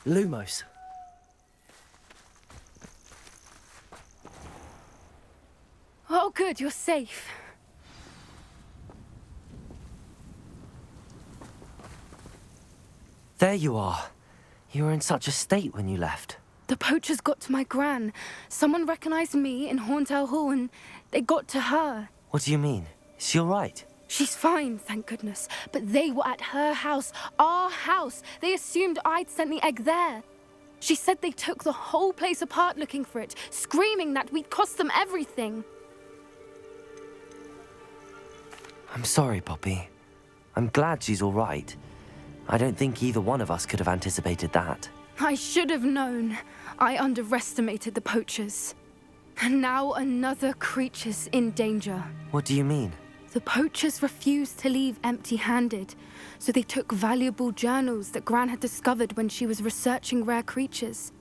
Lumos. Oh, good, you're safe. There you are. You were in such a state when you left. The poachers got to my gran. Someone recognized me in Horntail Hall and they got to her. What do you mean? Is she all right? She's fine, thank goodness. But they were at her house, our house. They assumed I'd sent the egg there. She said they took the whole place apart looking for it, screaming that we'd cost them everything. I'm sorry, Poppy. I'm glad she's all right. I don't think either one of us could have anticipated that. I should have known. I underestimated the poachers. And now another creature's in danger. What do you mean? The poachers refused to leave empty-handed, so they took valuable journals that Gran had discovered when she was researching rare creatures.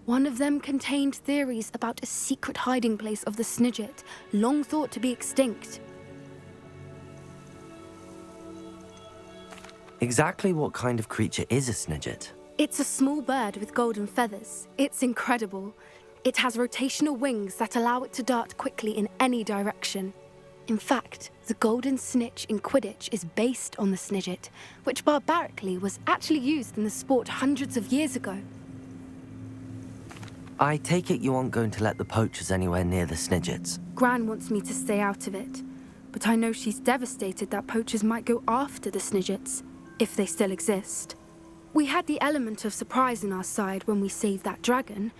One of them contained theories about a secret hiding place of the Snidget, long thought to be extinct. Exactly what kind of creature is a Snidget? It's a small bird with golden feathers. It's incredible. It has rotational wings that allow it to dart quickly in any direction. In fact, the golden snitch in Quidditch is based on the Snidget, which barbarically was actually used in the sport hundreds of years ago. I take it you aren't going to let the poachers anywhere near the Snidgets. Gran wants me to stay out of it, but I know she's devastated that poachers might go after the Snidgets, if they still exist. We had the element of surprise on our side when we saved that dragon,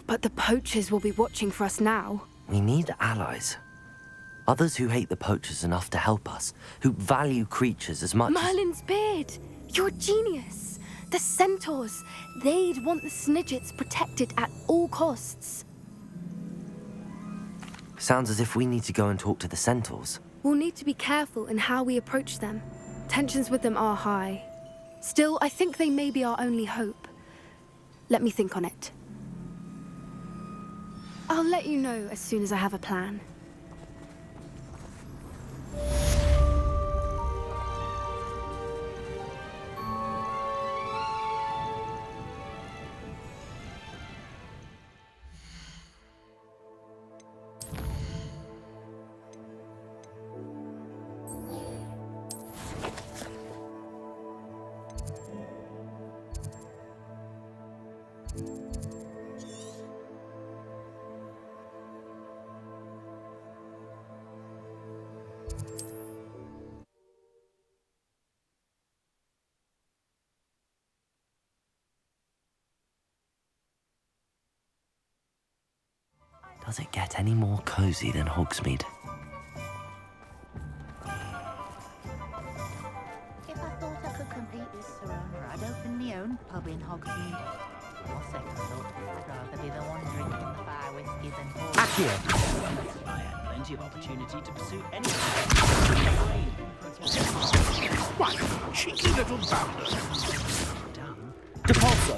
but the poachers will be watching for us now. We need allies. Others who hate the poachers enough to help us, who value creatures as much Merlin's beard! You're a genius! The centaurs! They'd want the Snidgets protected at all costs. Sounds as if we need to go and talk to the centaurs. We'll need to be careful in how we approach them. Tensions with them are high. Still, I think they may be our only hope. Let me think on it. I'll let you know as soon as I have a plan. Does it get any more cozy than Hogsmeade? If I thought I could complete this surrender, I'd open my own pub in Hogsmeade. On second thought, I'd rather be the one drinking the fire whiskey than Accio! I had plenty of opportunity to pursue any. What? Cheeky little bounder. Depulso!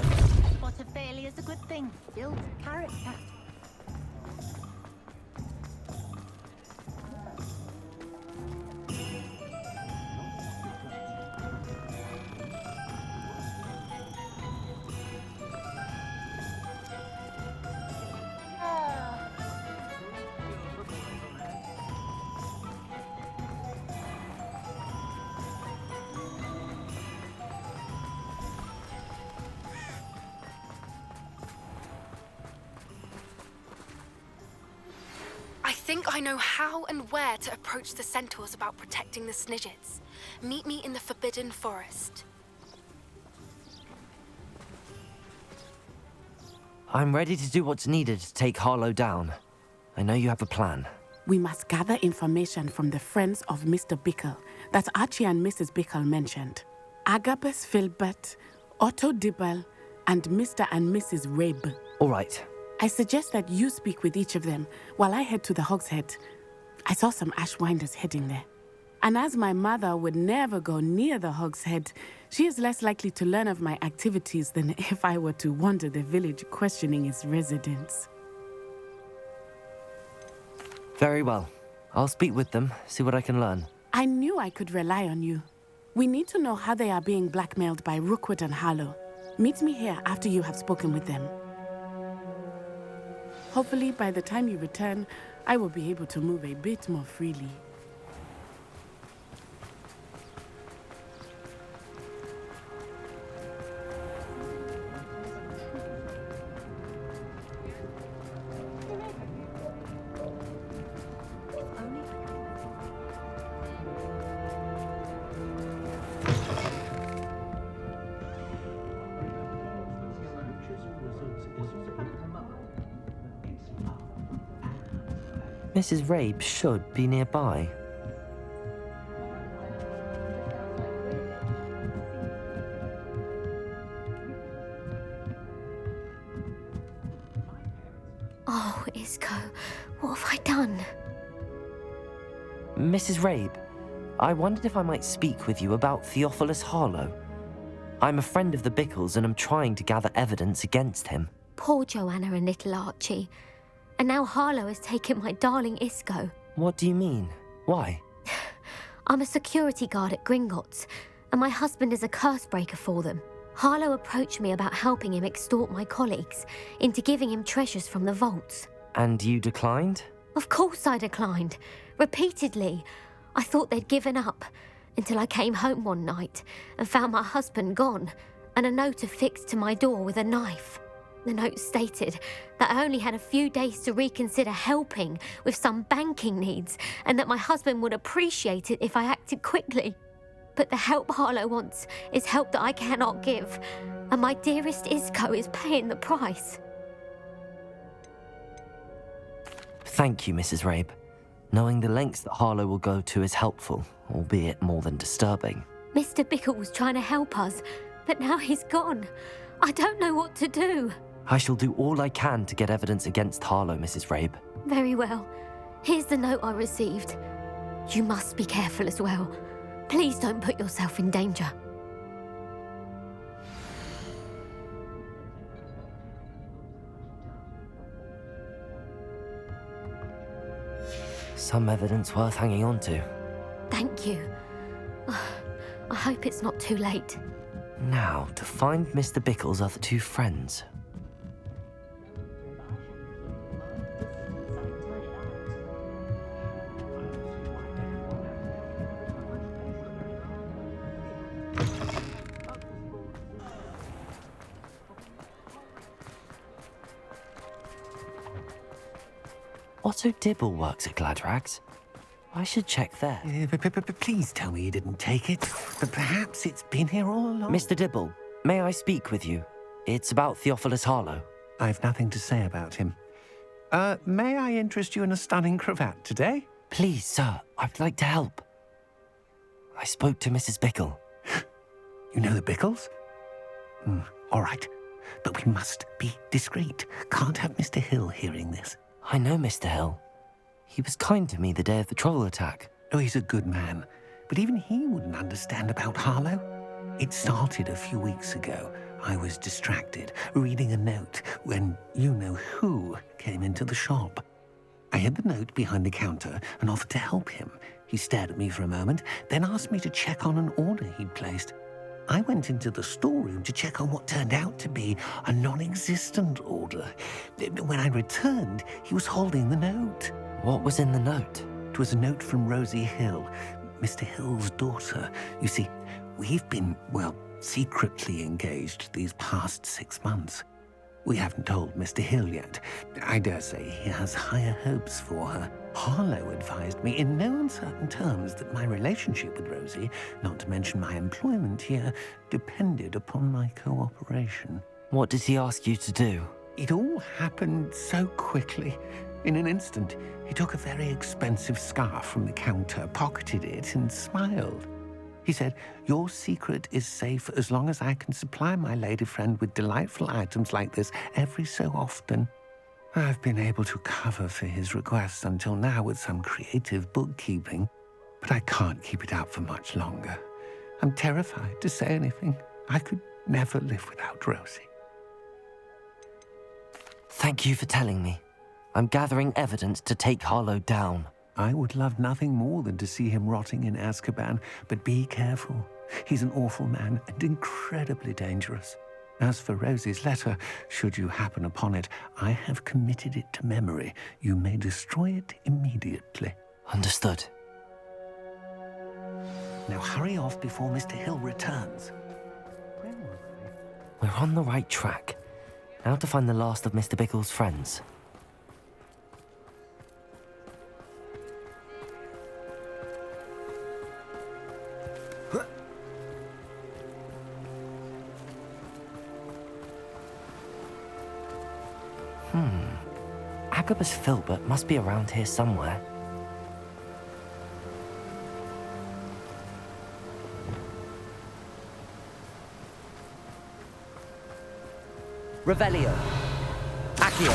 Spot of failure's a good thing. Builds character. I think I know how and where to approach the centaurs about protecting the Snidgets. Meet me in the Forbidden Forest. I'm ready to do what's needed to take Harlow down. I know you have a plan. We must gather information from the friends of Mr. Bickle that Archie and Mrs. Bickle mentioned. Agabus Filbert, Otto Dibble, and Mr. and Mrs. Rabe. All right. I suggest that you speak with each of them while I head to the Hogshead. I saw some Ashwinders heading there. And as my mother would never go near the Hogshead, she is less likely to learn of my activities than if I were to wander the village questioning its residents. Very well. I'll speak with them, see what I can learn. I knew I could rely on you. We need to know how they are being blackmailed by Rookwood and Harlow. Meet me here after you have spoken with them. Hopefully, by the time you return, I will be able to move a bit more freely. Mrs. Rabe should be nearby. Oh, Isco, what have I done? Mrs. Rabe, I wondered if I might speak with you about Theophilus Harlow. I'm a friend of the Bickles and I'm trying to gather evidence against him. Poor Joanna and little Archie. And now Harlow has taken my darling Isco. What do you mean? Why? I'm a security guard at Gringotts, and my husband is a curse breaker for them. Harlow approached me about helping him extort my colleagues into giving him treasures from the vaults. And you declined? Of course I declined. Repeatedly. I thought they'd given up. Until I came home one night and found my husband gone and a note affixed to my door with a knife. The note stated that I only had a few days to reconsider helping with some banking needs and that my husband would appreciate it if I acted quickly. But the help Harlow wants is help that I cannot give, and my dearest Isco is paying the price. Thank you, Mrs. Rabe. Knowing the lengths that Harlow will go to is helpful, albeit more than disturbing. Mr. Bickle was trying to help us, but now he's gone. I don't know what to do. I shall do all I can to get evidence against Harlow, Mrs. Rabe. Very well. Here's the note I received. You must be careful as well. Please don't put yourself in danger. Some evidence worth hanging on to. Thank you. I hope it's not too late. Now, to find Mr. Bickle's other two friends. Otto Dibble works at Gladrags. I should check there. Please tell me you didn't take it. But perhaps it's been here all along. Mr. Dibble, may I speak with you? It's about Theophilus Harlow. I've nothing to say about him. May I interest you in a stunning cravat today? Please, sir, I'd like to help. I spoke to Mrs. Bickle. You know the Bickles? All right. But we must be discreet. Can't have Mr. Hill hearing this. I know Mr. Hill. He was kind to me the day of the troll attack. Oh, he's a good man. But even he wouldn't understand about Harlow. It started a few weeks ago. I was distracted, reading a note, when you-know-who came into the shop. I hid the note behind the counter and offered to help him. He stared at me for a moment, then asked me to check on an order he'd placed. I went into the storeroom to check on what turned out to be a non-existent order. When I returned, he was holding the note. What was in the note? It was a note from Rosie Hill, Mr. Hill's daughter. You see, we've been, secretly engaged these past 6 months. We haven't told Mr. Hill yet. I dare say he has higher hopes for her. Harlow advised me in no uncertain terms that my relationship with Rosie, not to mention my employment here, depended upon my cooperation. What did he ask you to do? It all happened so quickly. In an instant, he took a very expensive scarf from the counter, pocketed it, and smiled. He said, "Your secret is safe as long as I can supply my lady friend with delightful items like this every so often." I've been able to cover for his requests until now with some creative bookkeeping, but I can't keep it up for much longer. I'm terrified to say anything. I could never live without Rosie. Thank you for telling me. I'm gathering evidence to take Harlow down. I would love nothing more than to see him rotting in Azkaban, but be careful. He's an awful man and incredibly dangerous. As for Rosie's letter, should you happen upon it, I have committed it to memory. You may destroy it immediately. Understood. Now hurry off before Mr. Hill returns. We're on the right track. Now to find the last of Mr. Bickle's friends. Agabus Filbert must be around here somewhere. Revelio. Accio.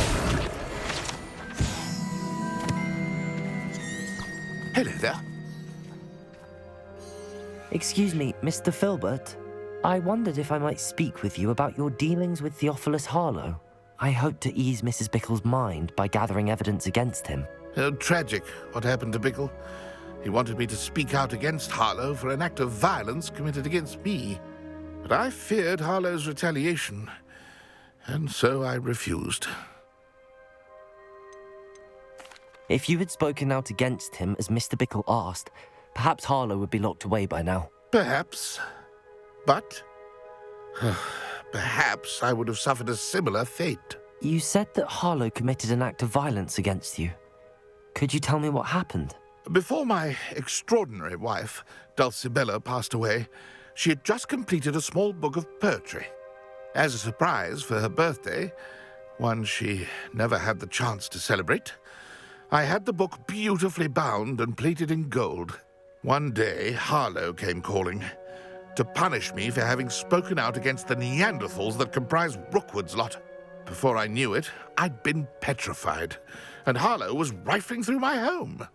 Hello there. Excuse me, Mr. Filbert. I wondered if I might speak with you about your dealings with Theophilus Harlow. I hope to ease Mrs. Bickle's mind by gathering evidence against him. Oh, tragic what happened to Bickle. He wanted me to speak out against Harlow for an act of violence committed against me. But I feared Harlow's retaliation, and so I refused. If you had spoken out against him as Mr. Bickle asked, perhaps Harlow would be locked away by now. Perhaps. But perhaps I would have suffered a similar fate. You said that Harlow committed an act of violence against you. Could you tell me what happened? Before my extraordinary wife, Dulcibella, passed away, she had just completed a small book of poetry. As a surprise for her birthday, one she never had the chance to celebrate, I had the book beautifully bound and plated in gold. One day, Harlow came calling to punish me for having spoken out against the Neanderthals that comprise Rookwood's lot. Before I knew it, I'd been petrified, and Harlow was rifling through my home.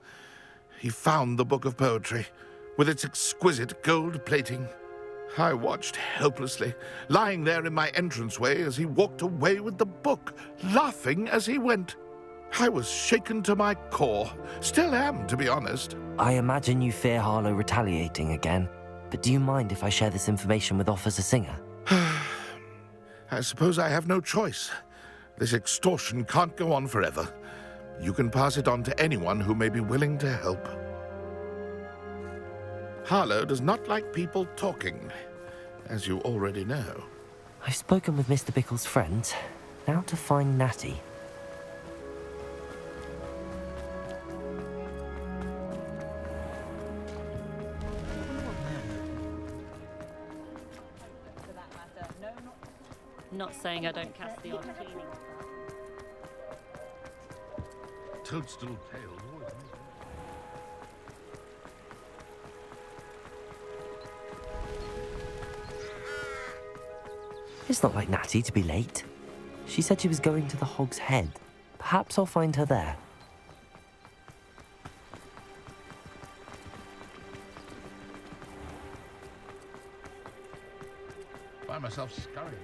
He found the book of poetry, with its exquisite gold plating. I watched helplessly, lying there in my entranceway as he walked away with the book, laughing as he went. I was shaken to my core. Still am, to be honest. I imagine you fear Harlow retaliating again, but do you mind if I share this information with Officer Singer? I suppose I have no choice. This extortion can't go on forever. You can pass it on to anyone who may be willing to help. Harlow does not like people talking, as you already know. I've spoken with Mr. Bickle's friend. Now to find Natty. Not saying I don't cast the odd cleaning. Toadstool pale. It's not like Natty to be late. She said she was going to the Hog's Head. Perhaps I'll find her there. Find myself scurrying.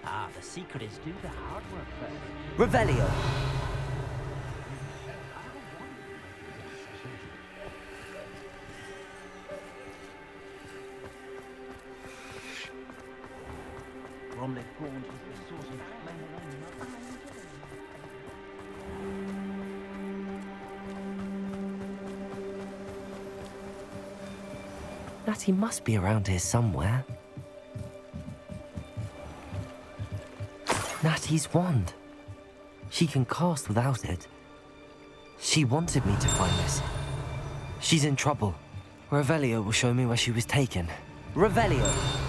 Ah, the secret is do the hard work first. Revelio! Bromley prawns was the source of flame. Natty must be around here somewhere. Natty's wand. She can cast without it. She wanted me to find this. She's in trouble. Revelio will show me where she was taken. Revelio!